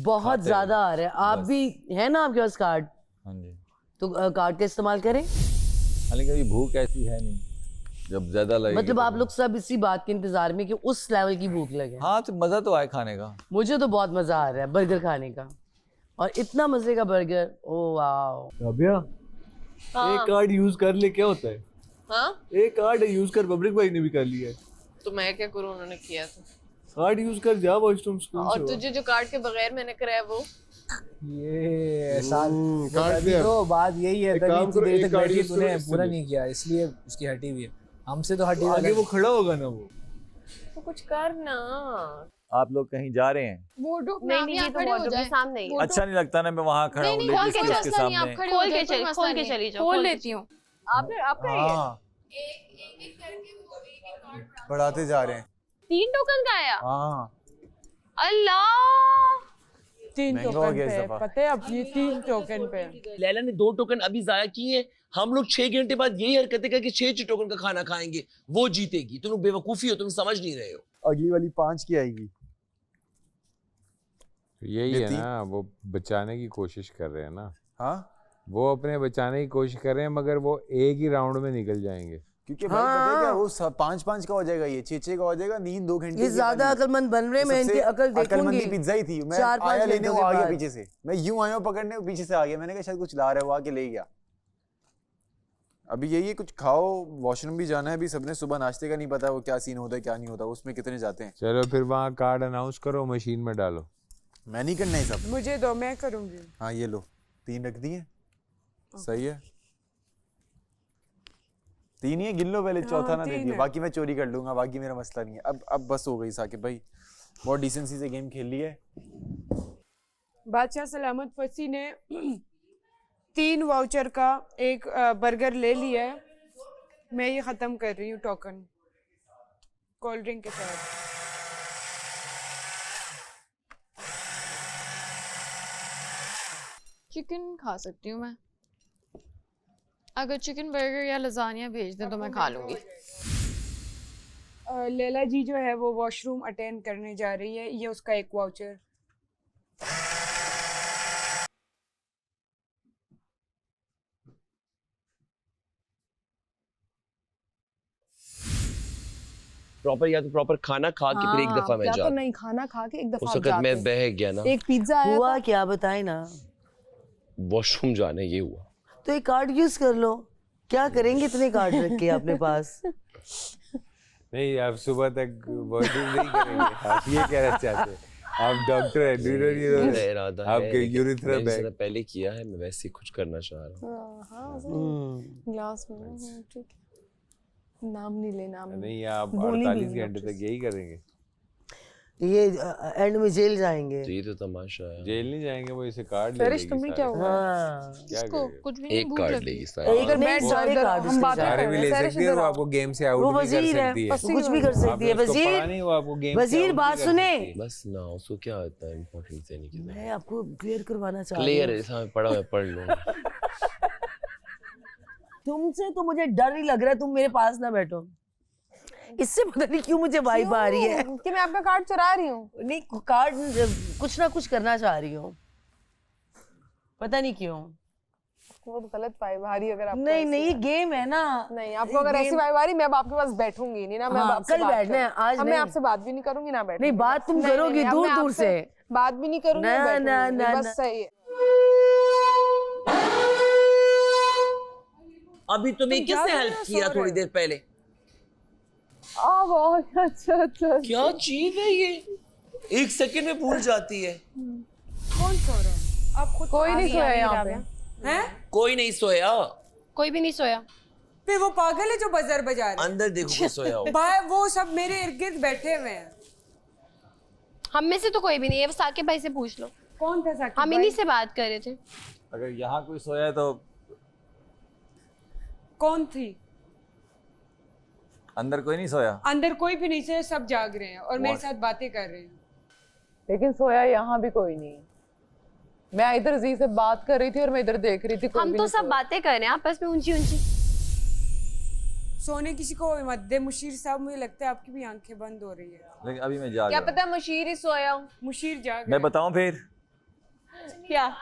बहुत ज्यादा आ रहा है। आप भी है ना आपके पास कार्ड? हाँ जी। तो कार्ड का इस्तेमाल करें। हालांकि अभी भूख ऐसी है नहीं, जब ज्यादा लगे मतलब आप लोग सब इसी बात के इंतजार में कि उस लेवल की भूख लगे। हाँ, तो मजा तो आए खाने का। मुझे तो बहुत मजा आ रहा है बर्गर खाने का, और इतना मजे का बर्गर। ओ वाह। राबिया, एक कार्ड यूज कर ले, क्या होता है? हाँ? एक कार्ड यूज कर, पब्लिक भाई ने भी कर लिया है। तो मैं क्या करूँ, उन्होंने किया था। कार्ड यूज कर, जा वॉशरूम स्कूल से। और तुझे जो कार्ड के बगैर मैंने कराया वो ये ऐसा कार्ड अभी तो बात यही है, एक काम तभी करो, देर एक तक कार्ड बैठी यूज तूने करो, इससे पूरा ले। नहीं किया, इसलिए उसकी हटी हुई है। हमसे तो हटी आगे वो खड़ा होगा ना वो। तो कुछ कर ना। आप लोग कहीं जा रहे हैं? वार्डरोब में नहीं, आप नहीं, यहाँ ये तो खड़े हो वार्डरोब के जाए। सामने ही है। अच्छा नहीं लगता ना मैं वहाँ खड़ा हूँ नहीं, खोल लेडीज के के मसला नहीं, आप सामने। खड़े हो जाए, कोई मसला खोल के नहीं। चली जाओ, खोल खोल के लेती हूँ। आपका ये हाँ, बढ़ाते जा रहे हैं। 3 टोकन का आया। हाँ, अल्लाह, 3 महंगा हो टोकन गया पे इस है, दफा। पता है अब ये 3 टोकन पे है। लैला ने 2 टोकन अभी जाया किए। हम लोग 6 घंटे बाद यही हरकतें करके 6 टोकन का खाना खाएंगे, वो जीतेगी। तुम लोग बेवकूफी हो, तुम समझ नहीं रहे हो। अगली वाली 5 की आएगी। यही है ना, वो बचाने की कोशिश कर रहे हैं ना। हाँ, वो अपने बचाने की कोशिश कर रहे हैं, मगर वो एक ही राउंड में निकल जाएंगे। क्योंकि भाई पता है क्या, वो 5-5 का हो जाएगा, ये 6-6 का हो जाएगा। नींद 2 घंटे ये ज्यादा अकलमंद बन रहे हैं। मैं इनकी अकल अकलमंदी देखूंगी। पिज्जा ही थी। मैं 4-5 आया लेने, वो घंटों आ के गया बाद। पीछे से। मैं यूं आया हूं पकड़ने, वो पीछे से आ गया। मैंने कहा शायद कुछ ला रहा है, वो आके ले गया। अभी यही है, कुछ खाओ, वॉशरूम भी जाना है। अभी सबने सुबह नाश्ते का नहीं पता वो क्या सीन होता है क्या नहीं होता, उसमें कितने जाते हैं। चलो फिर वहाँ कार्ड अनाउंस करो, मशीन में डालो। मैं नहीं करना है सब। मुझे दो, मैं करूंगी। हाँ ये लो, 3 रख दिए। सही है, 3 ही है, गिन लो पहले, चौथा ना 3 देखिए। है। बाकी मैं चोरी कर लूंगा, बाकी मेरा मसला नहीं है। अब बस हो गई साकिब भाई, बहुत डिसेंसी से गेम खेल ली है। बादशाह सलामत फसी ने 3 वाउचर का एक बर्गर ले लिया है। मैं ये खत्म कर रही हूँ टोकन कोल्ड ड्रिंक के साथ। चिकन खा सकती हूँ मैं। अगर चिकन बर्गर या लजानिया भेज दें तो मैं खा लूंगी। लैला जी जो है वो वॉशरूम अटेंड करने जा रही है, ये उसका एक वाउचर। प्रॉपर, या तो प्रॉपर खाना खा के फिर एक दफा मैं या जा। तो नहीं, खाना खा के एक दफा उस आप वक्त जाते मैं हैं। बह गया ना, एक पिज्जा आया हुआ था। क्या बताए ना। वॉशरूम जाने ये हुआ। तो एक कार्ड यूज कर लो। क्या करेंगे इतने कार्ड रख के अपने पास? नहीं, आप सुबह तक वॉशरूम नहीं करेंगे। आप ये कहना चाहते हैं? आप डॉक्टर हैं, मेरा इरादा है, आपके लेकिन यूरिथ्रा मैंने बैग जरा पहले किया है, मैं वैसे ही कुछ करना चाह रहा हूँ। हाँ, ग्लास में हाँ, ठीक है। नाम नहीं लेना, नहीं, आप बोली भी 48 नहीं घंटे तक यही करेंगे। ये एंड में जेल जाएंगे। तो ये तो तमाशा है। जेल नहीं जाएंगे, वो इसे कार्ड ले फरिश लेगी तुम्हें सारे। क्या हुआ? हाँ। क्या इसको करेगा? कुछ भी नहीं, एक भूख कार्ड लगी। लेगी सारे। एक नहीं, सारे कार्ड हम बातें सारे कर भी रहे ले हैं, सकती है, वो आपको गेम से आउट वो भी कर वजीर है, सकती है। कुछ भी कर सकती है। आपने उसको पढ़ा नहीं, वो आपको गेम से वजीर out भी बात कर सुने। सकती है। बस ना, उसको क्या होता है इम्पोर्टेंस देने की। मैं आपको क्लियर करवाना चाह रही क्लियर हूँ। है, सामने पढ़ा हुआ पढ़ लूंगा। तुमसे तो मुझे डर ही लग रहा है, तुम मेरे पास ना बैठो। इससे पता नहीं क्यों मुझे वाइब आ रही है कि मैं आपका कार्ड चुरा रही हूँ। नहीं, कार्ड कुछ ना कुछ करना चाह रही हूँ, पता नहीं क्यों। वो गलत वाइब आ रही है अगर आपको नहीं ऐसी नहीं, ये गेम है ना। नहीं, आपको अगर ऐसी वाइब आ रही, मैं अब आपके पास बैठूंगी नहीं ना। मैं हाँ, आपसे कल बात बैठना है, करूं। आज अब मैं नहीं। आपसे बात भी नहीं करूंगी ना बैठूंगी। नहीं, बात तुम नहीं, करोगी नहीं, अब मैं दूर-दूर आपसे से। बात भी नहीं करूंगी, ना, बैठूंगी ना, नहीं, ना, बस ना। सही है। अभी तुम्हें किसने हेल्प किया थोड़ी देर पहले? बहुत अच्छा। क्या चीज है ये, 1 सेकंड में भूल जाती है। कौन सो रहा है? आप खुद कोई नहीं सोया यहाँ पे। हैं? कोई नहीं सोया। कोई भी नहीं सोया। फिर वो पागल है जो बजर बजा रहा है। अंदर देखो कोई सोया हो। वो सब मेरे इर्द गिर्द बैठे हुए हैं। हम में से तो कोई भी नहीं है, वो साकिब भाई से पूछ लो। कौन था साकिब हम इन्हीं से बात कर रहे थे। अगर यहाँ कोई सोया है तो कौन थी? अंदर कोई नहीं सोया? अंदर कोई भी नहीं सोया, सब जाग रहे हैं और मेरे साथ बातें कर रहे हैं। लेकिन सोया यहाँ भी कोई नहीं। मैं इधर जी से बात कर रही थी और मैं इधर देख रही थी। हम तो सब बातें कर रहे हैं आपस में ऊंची ऊंची। सोने किसी को मत दे मुशीर साहब, मुझे लगता है आपकी भी आंखें बंद हो रही है। लेकिन अभी मैं जाग क्या रहा पता मुशीर ही सोया हूँ। मुशीर जाग मैं बताऊं फिर? क्या?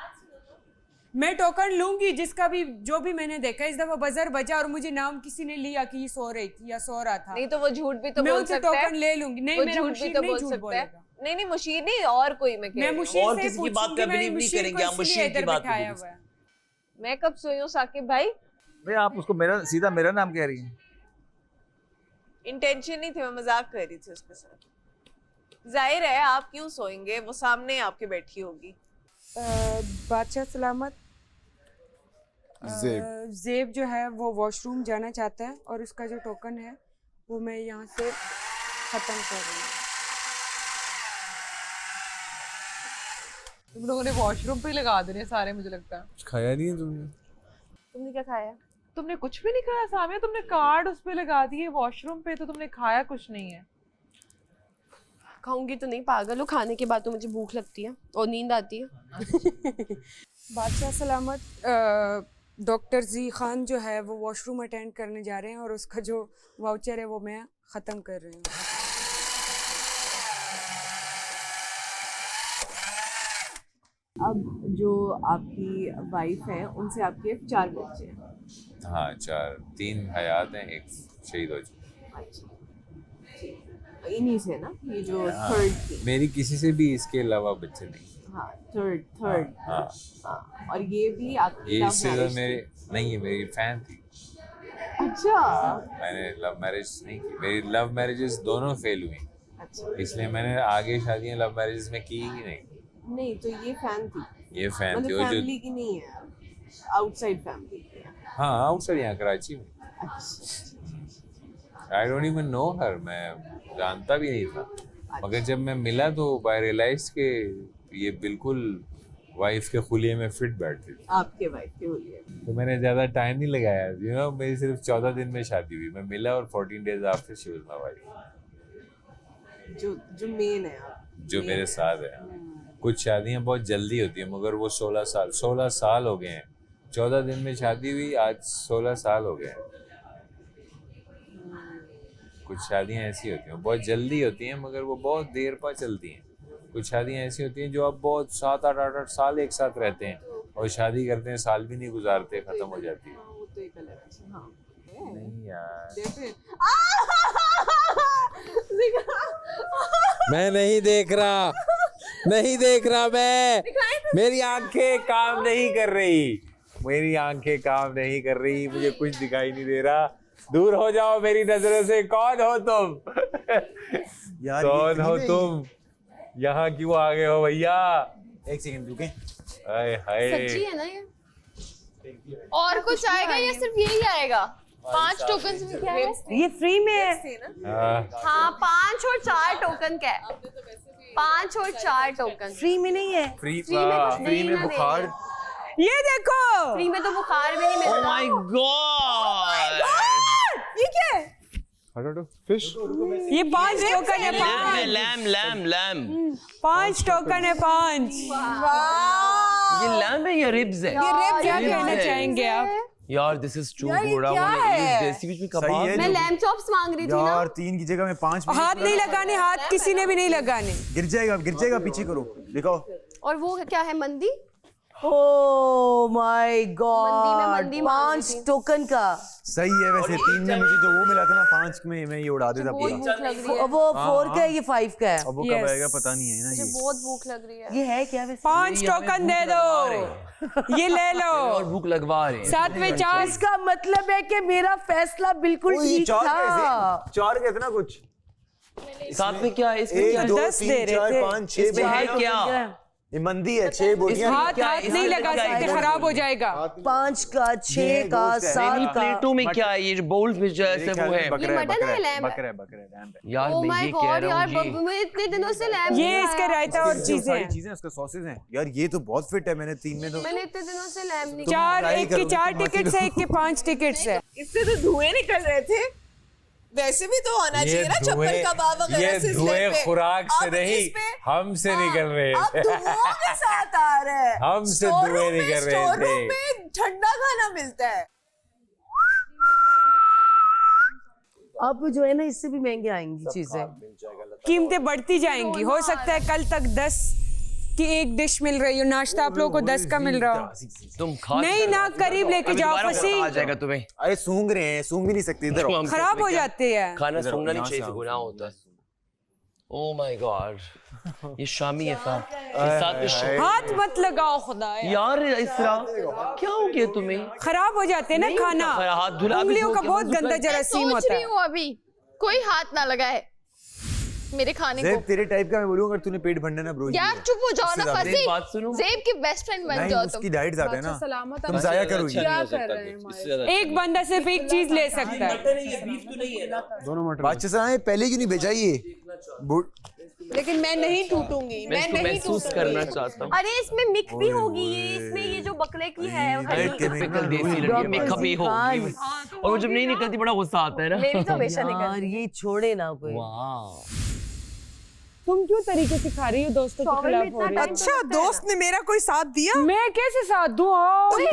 मैं टोकन लूंगी जिसका भी, जो भी मैंने देखा। इस दफा बजर बजा और मुझे नाम किसी ने लिया कि ये सो रही थी या सो रहा था। नहीं तो वो झूठ भी तो मैं बोल उनसे सकता है। टोकन ले लूंगी। नहीं, वो मेरा झूठ मुशीर भी तो नहीं बोल झूठ सकता है। बोलेगा। नहीं मुशीर नहीं, और कोई मैं कह रही हूँ। और किसी की बात का बिलीव नहीं करेंगे, आप मुशीर की बात करेंगे। मैं कब सोई हूँ साकिब भाई? भाई आप उसको मेरा सीधा मेरा नाम कह रही हैं। इंटेंशन नहीं थी, मैं मजाक कर रही थी उसके साथ। जाहिर है आप क्यों सोएंगे, वो सामने आपके बैठी होगी। बादशाह सलामत ज़ेब जो है वो वॉशरूम जाना चाहता है और उसका जो टोकन है वो मैं यहाँ से खत्म कर रही हूँ। तुम लोगों ने वॉशरूम पे लगा देने सारे, मुझे लगता है। कुछ खाया नहीं है तुमने? तुमने क्या खाया? तुमने कुछ भी नहीं खाया सामिया, तुमने कार्ड उस पे लगा दिए वॉशरूम पे, तो तुमने खाया कुछ नहीं है। खाऊंगी तो नहीं, पागल हो, खाने के बाद तो मुझे भूख लगती है और नींद आती है। बादशाह सलामत डॉक्टर जी खान जो है वो वॉशरूम अटेंड करने जा रहे हैं और उसका जो वाउचर है वो मैं ख़त्म कर रही हूँ। अब जो आपकी वाइफ है उनसे आपके 4 बच्चे हैं। हाँ 4, 3 हयात हैं, 1 शहीद हो चुका। अच्छा, इन्हीं से ना, ये जो हाँ, थर्ड थी। मेरी किसी से भी इसके अलावा बच्चे नहीं। हाँ थर्ड। हाँ, हाँ। और ये भी आपकी ये लव इससे मैरिज मेरे नहीं है, मेरी फैन थी। अच्छा। मैंने लव मैरिज नहीं की, मेरी लव मैरिजेस दोनों फेल हुई। अच्छा। इसलिए मैंने आगे शादियां लव मैरिजेस में की ही नहीं। नहीं तो ये फैन थी। ये फैन थी। मतलब और जो फैमिली की नहीं है, आउटसाइड फैमिली की है। हाँ आउटसाइड यहाँ कराची में। आई डोंट इवन नो हर, मैं जानता भी नहीं था। मगर जब मैं मिला तो आई रियलाइज के ये बिल्कुल वाइफ के खुलिये में फिट बैठती थी। आपके वाइफ के खुलिये। तो मैंने ज़्यादा टाइम नहीं लगाया, यू नो, मेरी सिर्फ 14 दिन में शादी हुई। मैं मिला और 14 days after she was my wife. जो मेन है जो मेरे साथ है। कुछ शादियां बहुत जल्दी होती हैं मगर वो 16 साल हो गए हैं। 14 दिन में शादी हुई, आज 16 साल हो गए हैं। कुछ शादियां ऐसी होती हैं बहुत जल्दी होती हैं मगर वो बहुत देर पर चलती हैं। कुछ शादियां ऐसी होती हैं जो आप बहुत 7-8 साल एक साथ रहते हैं और शादी करते हैं, साल भी नहीं गुजारते, खत्म हो जाती है। वो तो एक अलग है। हाँ। नहीं यार, मैं नहीं देख रहा मैं। मेरी आंखें काम नहीं कर रही, मुझे कुछ दिखाई नहीं दे रहा। दूर हो जाओ मेरी नजरों से। कौन हो तुम? कौन हो तुम? यहाँ क्यों आ गए हो भैया? एक सेकंड रुके। सच्ची है ना ये? और कुछ आएगा या सिर्फ यही आएगा? 5 टोकन में क्या है? ये फ्री में है। हाँ 5 और 4 टोकन क्या है? 5 और 4 टोकन फ्री में नहीं है। फ्री में बुखार। ये देखो, फ्री में तो बुखार भी नहीं मिलता। Oh my God! ये क्या है? फिश। ये 5 टोकन है। लैम 5 टोकन है। 5। ये लैम है या रिब्स है? ये रिब्स क्या कहना चाहेंगे आप? यार दिस इज टू यार, ये गुड। आई क्या वांट टू है? Eat this. बीच में कबाब। मैं लैम्ब चॉप्स मांग रही थी ना। यार 3 की जगह में 5। हाथ नहीं लगाने, हाथ किसी ने भी नहीं लगाने। गिर जाएगा, पीछे करो, दिखाओ। और वो क्या है? मंदी। ओह माय गॉड, मंदी 5 टोकन का। सही है वैसे। 3 में मुझे जो वो मिला था ना, 5 में मैं ये उड़ा देता पूरा। भूख लग रही है। वो 4 का है, ये 5 का है। अब वो कब आएगा पता नहीं है ना। मुझे बहुत भूख लग रही है। ये है क्या वैसे? 5 टोकन दे दो, ये ले लो। और भूख लगवा रहे हैं। 7 में 4। इसका मतलब है कि मेरा फैसला बिल्कुल ठीक था। 4 कहते ना कुछ। साथ में क्या है? इसमें क्या 1 2 10 3 दे रहे 4 थे। 5 6 इसमें है क्या? ये मंदी है 6 बोटियां हाथ नहीं लगा सकते, खराब हो जाएगा। 5 का 6 का 7 का प्लेटों में क्या है, ये बाउल्स में जैसे वो है ये मटन है, लैम्ब है। यार Oh मैं my ये कह God, रहा यार हूँ बब्बू में इतने दिनों से लैम्ब ये नहीं इसका खाया। रायता और चीजें सारी हैं। चीजें उसके सॉसेज हैं यार, ये तो बहुत फिट है। मैंने 3 में तो मैंने इतने दिनों से लैम्ब नहीं चार, ट्राई एक के करो, 4 तुम टिकट्स है, एक के 5 टिकट्स है। इससे तो धुएं निकल रहे थे। वैसे भी तो आना चाहिए ना छप्पन कबाब वगैरह से। धुएं खुराक से नहीं, हमसे निकल रहे अब थे। धुओं के साथ आ रहे हैं। हमसे धुएं निकल रहे स्टोर थे। रूम में ठंडा खाना मिलता है। अब जो है ना इससे भी महंगे आएंगी चीजें, कीमतें बढ़ती जाएंगी। हो सकता है कल तक 10 की एक डिश मिल रही हो, नाश्ता आप लोगों को 10 का मिल रहा हो। तुम खा नहीं ना, करीब लेके जाओ फसी। आ जाएगा तुम्हें। अरे सूंघ रहे हैं, सूंघ भी नहीं सकते इधर। खराब हो जाते हैं। खाना सूंघना नहीं चाहिए, गुनाह होता है। ओह माय गॉड, ये शामी है हाथ मत लगाओ खुदा यार। इसरा क्या हो गया तुम्हें? खराब हो जाते हैं ना खाना। हाथ धुला, उंगलियों का बहुत गंदा जरासीम होता है। अभी कोई हाथ ना लगाए मेरे खाने को। ज़ेब तेरे टाइप का मैं बोलूंगा, अगर तूने पेट भरना ना ब्रो। यार चुप हो जाओ ना फसी। बात सुनो, ज़ेब की बेस्ट फ्रेंड बन जाओ तुम। उसकी डाइट ज्यादा है ना, तुम जाया करोगी। क्या कर रहे हैं एक बंदा सिर्फ एक चीज ले सकता है। दोनों मटर। बादशाह साहब पहले क्यों नहीं भेजा ये? लेकिन मैं नहीं टूटूंगी, मैं नहीं महसूस करना चाहता हूँ। अरे इसमें मिक्स भी होगी, ये इसमें ये जो बकले की है टिपिकल देसी लड़की में कभी होगी, और वो जब नहीं निकलती बड़ा गुस्सा आता है ना। मेरी तो हमेशा यार निकलती ये छोड़े ना कोई। तुम क्यों तरीके सिखा रही हो दोस्तों के खिलाफ हो रही हो? अच्छा दोस्त ने मेरा कोई साथ दिया? मैं कैसे साथ दूं?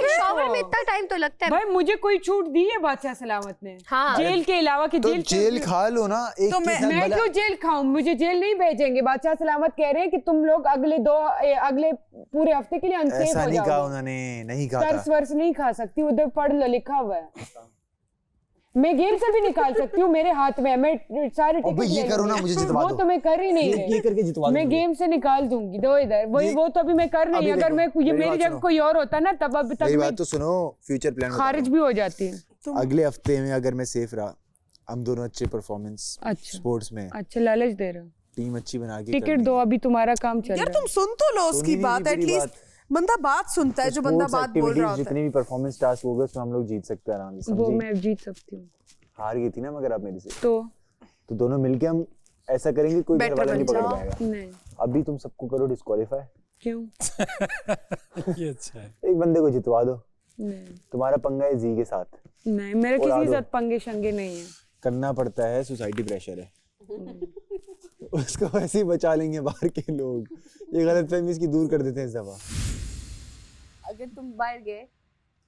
शॉवर में इतना टाइम तो लगता है भाई, मुझे कोई छूट दी है बादशाह सलामत ने? हाँ। जेल के अलावा की तो जेल खा लो ना एक तो मैं क्यों जेल खाऊं? मुझे जेल नहीं भेजेंगे। बादशाह सलामत कह रहे हैं कि तुम लोग अगले पूरे हफ्ते के लिए अनसेफ हो ऐसा नहीं कहा जाओगे। उन्होंने, नहीं कहा था। कर्स वर्स नहीं खा सकती, उधर पढ़ लो, लिखा हुआ है। मैं गेम से भी निकाल सकती हूँ, मेरे हाथ में है। मैं सारे टिकट ये करो ना, मुझे जितवा वो दो। तो मैं कर ही नहीं ये है। करके जितवा दो मैं मुझे। गेम से निकाल दूंगी। दो इधर वो तो अभी मैं कर नहीं। अगर मैं ये मेरी जगह कोई और होता ना, तब अभी तक मेरी मैं बात तो सुनो, फ्यूचर प्लान खारिज भी हो जाती है। अगले हफ्ते में अगर मैं सेफ रहा, हम दोनों अच्छे परफॉर्मेंस स्पोर्ट्स में, अच्छा लालच दे रहे हो। टीम अच्छी बना के टिकट दो, अभी तुम्हारा काम चल रहा यार है। तुम सुन तो लो उसकी बात। एटलीस्ट बंदा बात सुनता है, जो बंदा बात बोल रहा होता है। जितने भी परफॉर्मेंस टास्क हो गए उसमें हम लोग जीत सकते हैं आराम से। वो मैं जीत सकती हूँ। हार गई थी ना मगर आप मेरे से, तो दोनों मिलके हम ऐसा करेंगे, कोई घर वाला नहीं पकड़ पाएगा। नहीं, अभी तुम सबको करो डिस्क्वालीफाई। क्यों? ये अच्छा है। एक बंदे को जितवा दो। नहीं तुम्हारा पंगा है जी के साथ। नहीं, मेरे उड़ा किसी दो। साथ पंगे शंगे नहीं है। करना पड़ता है, सोसाइटी प्रेशर है। उसको वैसे ही बचा लेंगे बाहर के लोग। ये गलतफहमी इसकी दूर कर देते हैं इस दफा। अगर तुम बाहर गए,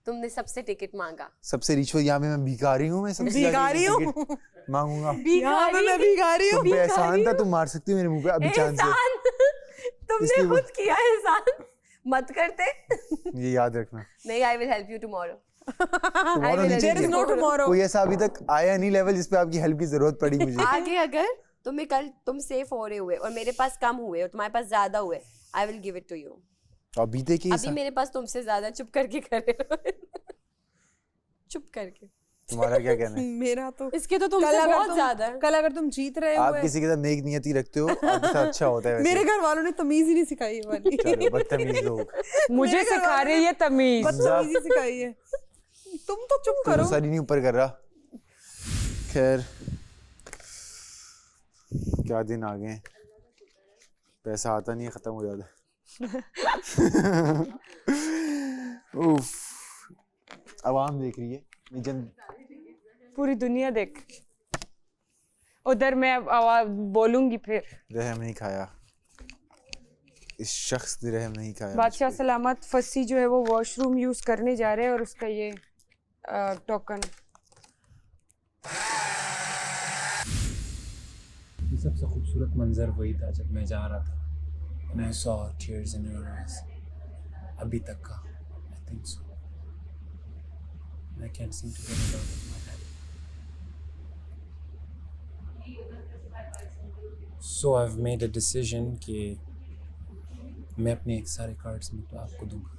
तुमने सबसे टिकट मांगा, सबसे रिच हो यहाँ में मैं भिखारी हूँ, मैं सबसे भिखारी हूँ? टिकट मांगूंगा। यहाँ पे मैं भिखारी हूँ। तुम पे एहसान था, तुम मार सकती हो मेरे मुंह पे अभी चांद से। तुमने इसलिए खुद किया एहसान, मत करते। ये याद रखना। नहीं, I will help you tomorrow. Tomorrow नहीं चाहिए। no tomorrow. कोई ऐसा अभी तक आया नहीं लेवल जिस पे आपकी हेल्प की जरूरत पड़ी मुझे। आगे अगर कल तुम सेफ हो रहे हुए और मेरे पास कम हुए और तुम्हारे पास ज्यादा हुए, I will give it to you. अभी देखिए अभी मेरे पास तुमसे ज्यादा, चुप करके कर रहे हो। चुप करके। तुम्हारा क्या कहना है? मेरा तो इसके तो तुमसे बहुत ज्यादा है। कल अगर तुम जीत रहे आप हो, किसी के साथ नेक नियति रखते हो, आपके साथ अच्छा होता है वैसे। मेरे घर वालों ने तमीज ही नहीं सिखाई ये वाली। चलो बदतमीज लोग। मुझे सिखा रही है तमीज। बदतमीजी सिखाई है। तुम तो चुप करो। सर ही नहीं ऊपर कर रहा। खैर क्या दिन आ गए, पैसा आता नहीं है, खत्म हो जाता है। उफ, आवाम देख रही है, पूरी दुनिया देख। उधर मैं आवाज बोलूंगी फिर। रहम नहीं खाया, इस शख्स ने रहम नहीं खाया। बादशाह सलामत फसी जो है वो वॉशरूम यूज करने जा रहे हैं और उसका ये टोकन। सबसे खूबसूरत मंजर वही था जब मैं जा रहा था। And I saw tears in your eyes. अभी तक का, I think so. I can't seem to get it out of my head. So I've made a decision कि मैं अपने एक सारे कार्ड्स में तो आपको दूंगा।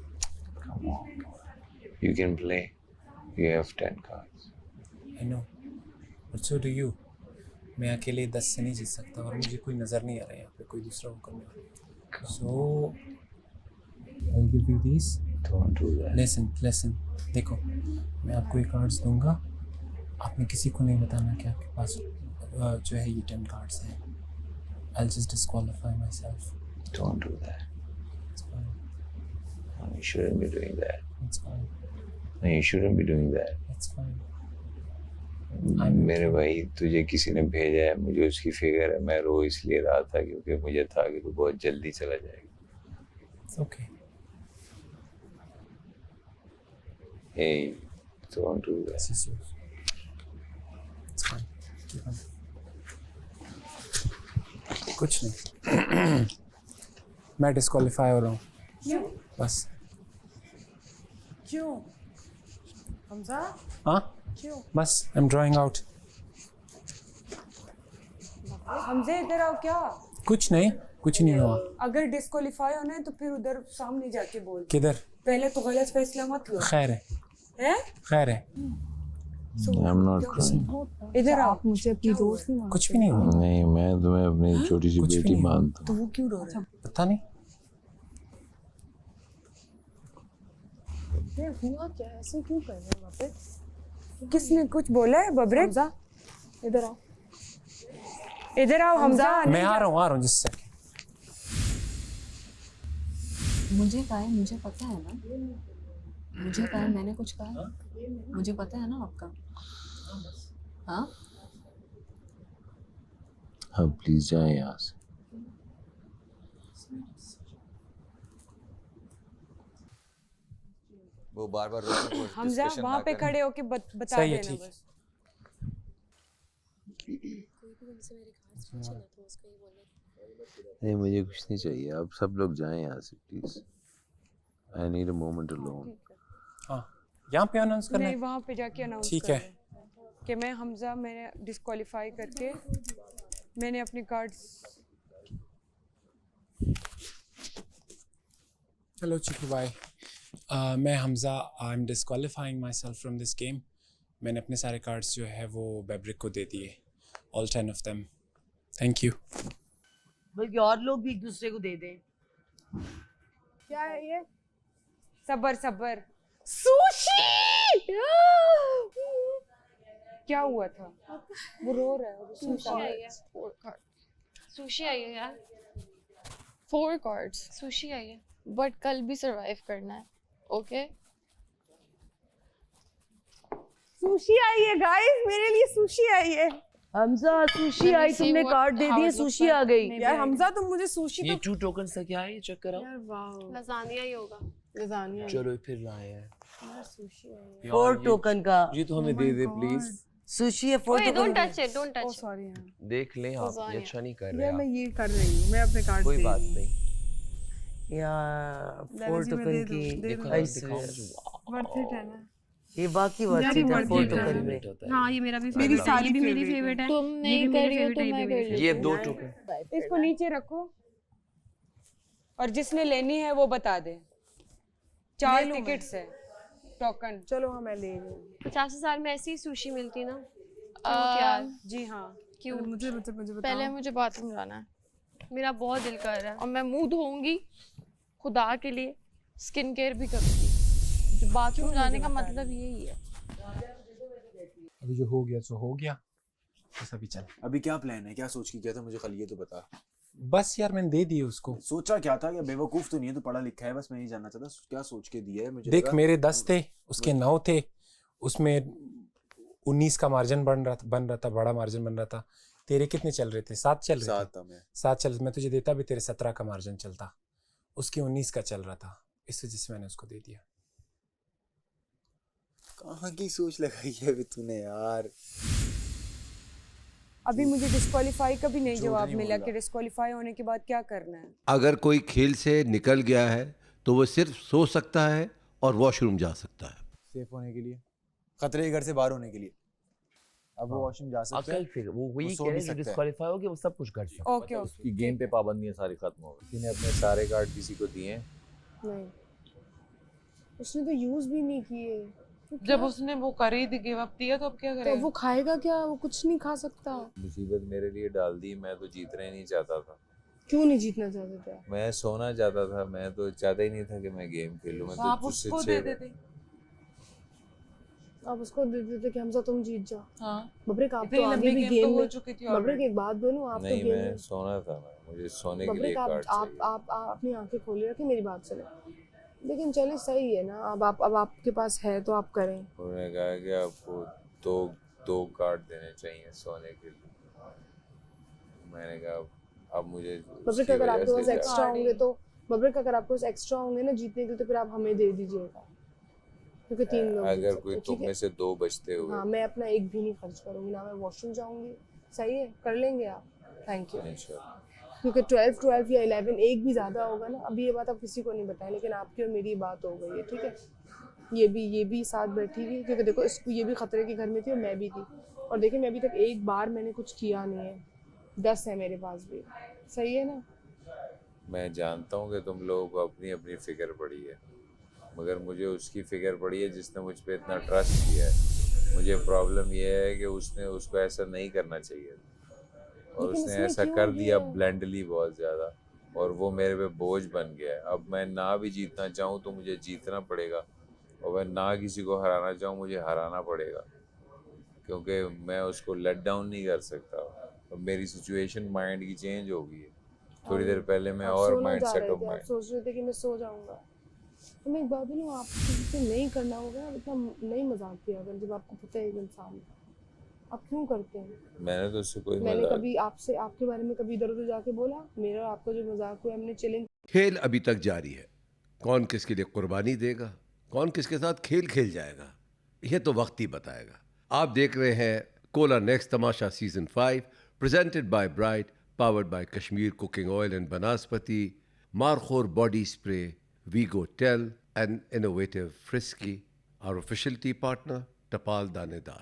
Come on, you can play. You have 10 cards. I know, but so do you. मैं अकेले 10 से नहीं जीत सकता और मुझे कोई नज़र नहीं आ रहा है यहाँ पे कोई दूसरा वो करने वाला। So I'll give you these. Don't do that. Listen. देखो, मैं आपको ये कार्ड्स दूंगा. आपने किसी को नहीं बताना कि आपके पास जो है ये 10 कार्ड्स हैं. I'll just disqualify myself. Don't do that. It's fine. No, you shouldn't be doing that. It's fine. No, you shouldn't be doing that. It's fine. मेरे भाई तुझे किसी ने भेजा है, मुझे उसकी फिक्र है. मैं रो इसलिए रहा था क्योंकि मुझे था कि तू बहुत जल्दी चला जाएगा. It's okay. Hey, don't do that. This is yours. It's fine. Keep on. कुछ नहीं. मैं डिस्क्वालीफाई हो रहा हूँ. क्यों? बस. क्यों? हमजा? हाँ? क्यों? बस. I'm drawing out. हमसे इधर आओ. क्या? कुछ नहीं हुआ. अगर डिस्क्वालीफाई होना है तो फिर उधर सामने जाके बोल. किधर? पहले तो गलत फैसला मत लो. खैर है. I'm not crying. इधर आओ. मुझे अपनी दोस्त नहीं कुछ भी नहीं हुआ. नहीं, मैं तुम्हें अपनी छोटी सी बेटी मानता तो हूँ. वो क्यों रो रहा है? पता नहीं. हुआ क्या? ऐसे क्यों कर रहे हो वापस? किसने कुछ बोला है? बबरे? हमजा, इधर आओ. इधर आओ हमजा. मैं आ रहा हूँ जिससे. मुझे कहा है, मुझे पता है ना. मुझे कहा है, मैंने कुछ कहा है. मुझे पता है ना आपका. हाँ हाँ, प्लीज जाए यहाँ से. वो बार-बार हमजा वहाँ पे खड़े होके बता देना बस. नहीं, मुझे कुछ नहीं चाहिए. अब सब लोग जाएं यहाँ से please. I need a moment alone. हाँ, यहाँ पे अनाउंस करना है. नहीं, वहाँ पे जाके अनाउंस. ठीक है. कि मैं हमजा मैंने डिस्क्वालीफाई करके मैंने अपने कार्ड्स. चलो चिकू भाई. मैं Hamza. I am disqualifying myself from this game. मैंने अपने सारे कार्ड्स जो है वो बेब्रिक को दे दिए. All 10 of them. Thank you. बल्कि और लोग भी एक दूसरे को दे दें. क्या है ये? सबर. सुशी! क्या हुआ था? वो रो रहा है. सुशी आई है. 4 कार्ड. सुशी आई है यार. 4 कार्ड्स. सुशी आई है. बट कल भी सरवाइव करना है. ओके? सुशी आई है गाइस, मेरे लिए सुशी आई है. हमजा सुशी आई. तुमने कार्ड दे दिए, सुशी आ गई. यार हमजा तुम मुझे सुशी. ये 2 टोकन का क्या है? ये चेक कराओ. यार वाओ. लजानिया ही होगा. लजानिया. चलो फिर लाए हैं. यार सुशी आई है. 4 टोकन का. ये तो हमें दे दे प्लीज. सुशी है 4 token. Don't touch it. Don't touch. Sorry यार. देख लें आप. ये अच्छा नहीं कर रहे. यार मैं ये कर रही हूँ. मैं अपने कार्ड. कोई बात नहीं. यार 4 टोकन की. वर्थ इट है ना. ये बाकी वर्थ इट है 4 टोकन में. हाँ ये मेरा भी. मेरी सारी भी मेरी फेवरेट है. तुम नहीं कर रही हो तो मैं कर रही हूँ. ये 2 टोकन. इसको नीचे रखो और जिसने लेनी है वो बता दे. 4 टिकट्स है. टोकन. चलो हाँ मैं ले रही हूँ. 50,000 में ऐसी सुशी मिलती ना. क्या? जी हाँ. क्यों? मुझे बताओ. पहले मुझे बाथरूम जाना है. मेरा बहुत दिल कर रहा है और मैं मुंह धोऊंगी खुदा के लिए. स्किन केयर भी करूंगी. बाथरूम जाने का मतलब यही है. अभी जो हो गया सो हो गया. बस अभी चल. अभी क्या प्लान है? क्या सोच के किया था? मुझे खाली ये तो बता. बस यार मैंने दे दिए उसको. सोचा क्या था? क्या बेवकूफ तो नहीं है? तो पढ़ा लिखा है. बस मैं ये जानना चाहता क्या सोच के दिया है मुझे. देख मेरे 10 थे, उसके 9 थे. उसमें 19 का मार्जिन बन रहा था. बड़ा मार्जिन बन रहा था. तेरे कितने चल रहे थे? 7 चल रहे थे. 7 चल. मैं तुझे देता भी तेरे 17 का मार्जिन चलता. उसके 19 का चल रहा था. इस वजह से मैंने उसको दे दिया. कहाँ की सोच लगाई है अभी तूने यार. अभी मुझे डिस्क्वालीफाई का भी नहीं जवाब मिला कि डिस्क्वालीफाई होने के बाद क्या करना है. अगर कोई खेल से निकल गया है तो वो सिर्फ सो सकता है और वॉशरूम जा सकता है. सेफ होने के लिए, खतरे के घर से बाहर होने के लिए. अब वो वॉशरूम जा सकता है. फिर वो वही कह रहे हैं डिस्क्वालीफाई हो गया. वो सब कुछ कर सकते. ओके. उसकी गेम पे पाबंदियां सारी खत्म हो गई. किसी ने अपने सारे कार्ड किसी को दिए? नहीं, उसने तो यूज भी नहीं किए. जब उसने वो खरीद गिव अप दिया तो अब क्या करेगा? तो वो खाएगा क्या? वो कुछ नहीं खा सकता. मुसीबत मेरे लिए डाल दी. मैं तो जीतना ही नहीं चाहता था. क्यों नहीं जीतना चाहते थे? मैं सोना चाहता था, मैं तो चाहता ही नहीं था कि मैं गेम खेलूं। मैं तो तो आप उसको दे देते, आप उसको दे देते कि हमसा तुम जीत जाओ। हाँ। बबरेक आप तो आगे भी गेम हो चुकी थी। बबरेक एक बात बोलूं, आप नहीं, तो गेम मैं सोना था, मुझे सोने के लिए बबरेक कार्ड चाहिए। आप अपनी आंखें खोले रखें, मेरी बात सुने। लेकिन चले सही है ना, अब आपके पास है तो आप करें। उन्होंने कहा कि आपको दो कार्ड देने चाहिए सोने के लिए। मैंने कहा अब मुझे बबरेक अगर आपके पास एक्स्ट्रा होंगे तो बबरेक अगर आपके पास एक्स्ट्रा होंगे ना जीतने के लिए, तो फिर आप हमें दे दीजिएगा, क्योंकि 3 लोग अगर कोई तुम में से 2 बचते हुए। हाँ, मैं अपना एक भी नहीं खर्च करूंगी ना, मैं वॉशरूम जाऊंगी। सही है, कर लेंगे आप? Thank you. क्योंकि 12 या 11 एक भी ज़्यादा होगा ना, अभी ये बात आप किसी को नहीं बताएं, लेकिन आपकी और मेरी बात हो गई है, ठीक है? ये भी साथ बैठी हुई, क्योंकि देखो इसको ये भी खतरे के घर में थी और मैं भी थी, और देखिए मैं अभी तक एक बार मैंने कुछ किया नहीं है, 10 है मेरे पास भी। सही है ना? मैं जानता हूँ कि तुम लोगों को अपनी अपनी फिक्र पड़ी है, मगर मुझे उसकी फिक्र पड़ी है जिसने मुझ पे इतना ट्रस्ट किया है। मुझे प्रॉब्लम ये है कि उसने उसको ऐसा नहीं करना चाहिए और उसने ऐसा कर दिया ब्लेंडली बहुत ज़्यादा, और वो मेरे पे बोझ बन गया है। अब मैं ना भी जीतना चाहूँ तो मुझे जीतना पड़ेगा, और मैं ना किसी को हराना चाहूँ मुझे हराना पड़ेगा, क्योंकि मैं उसको लेट डाउन नहीं कर सकता। अब मेरी सिचुएशन माइंड की चेंज हो गई है। थोड़ी देर पहले मैं और माइंड सेट ऑफ माइंड सोच रहे थे कि मैं सो जाऊंगा। तो मैं एक बात बोलूं, आप किसी से नहीं करना होगा, इतना नहीं मजाक किया अगर जब आपको पता है एक इंसान, आप क्यों करते हैं? मैंने तो उससे कोई मैंने कभी आपसे आपके बारे में कभी इधर उधर जाके बोला? मेरा और आपका जो मजाक हुआ, हमने चैलेंज। खेल अभी तक जारी है। कौन किसके लिए कुर्बानी देगा, कौन किसके साथ खेल खेल जाएगा, यह तो वक्त ही बताएगा। आप देख रहे हैं Cola Next Tamasha season 5, presented by bright, powered by Kashmir Cooking Oil and Banaspati, Markhor Body Spray, Vigo Tel, and innovative Frisky. Our official tea partner, Tapal Danedar.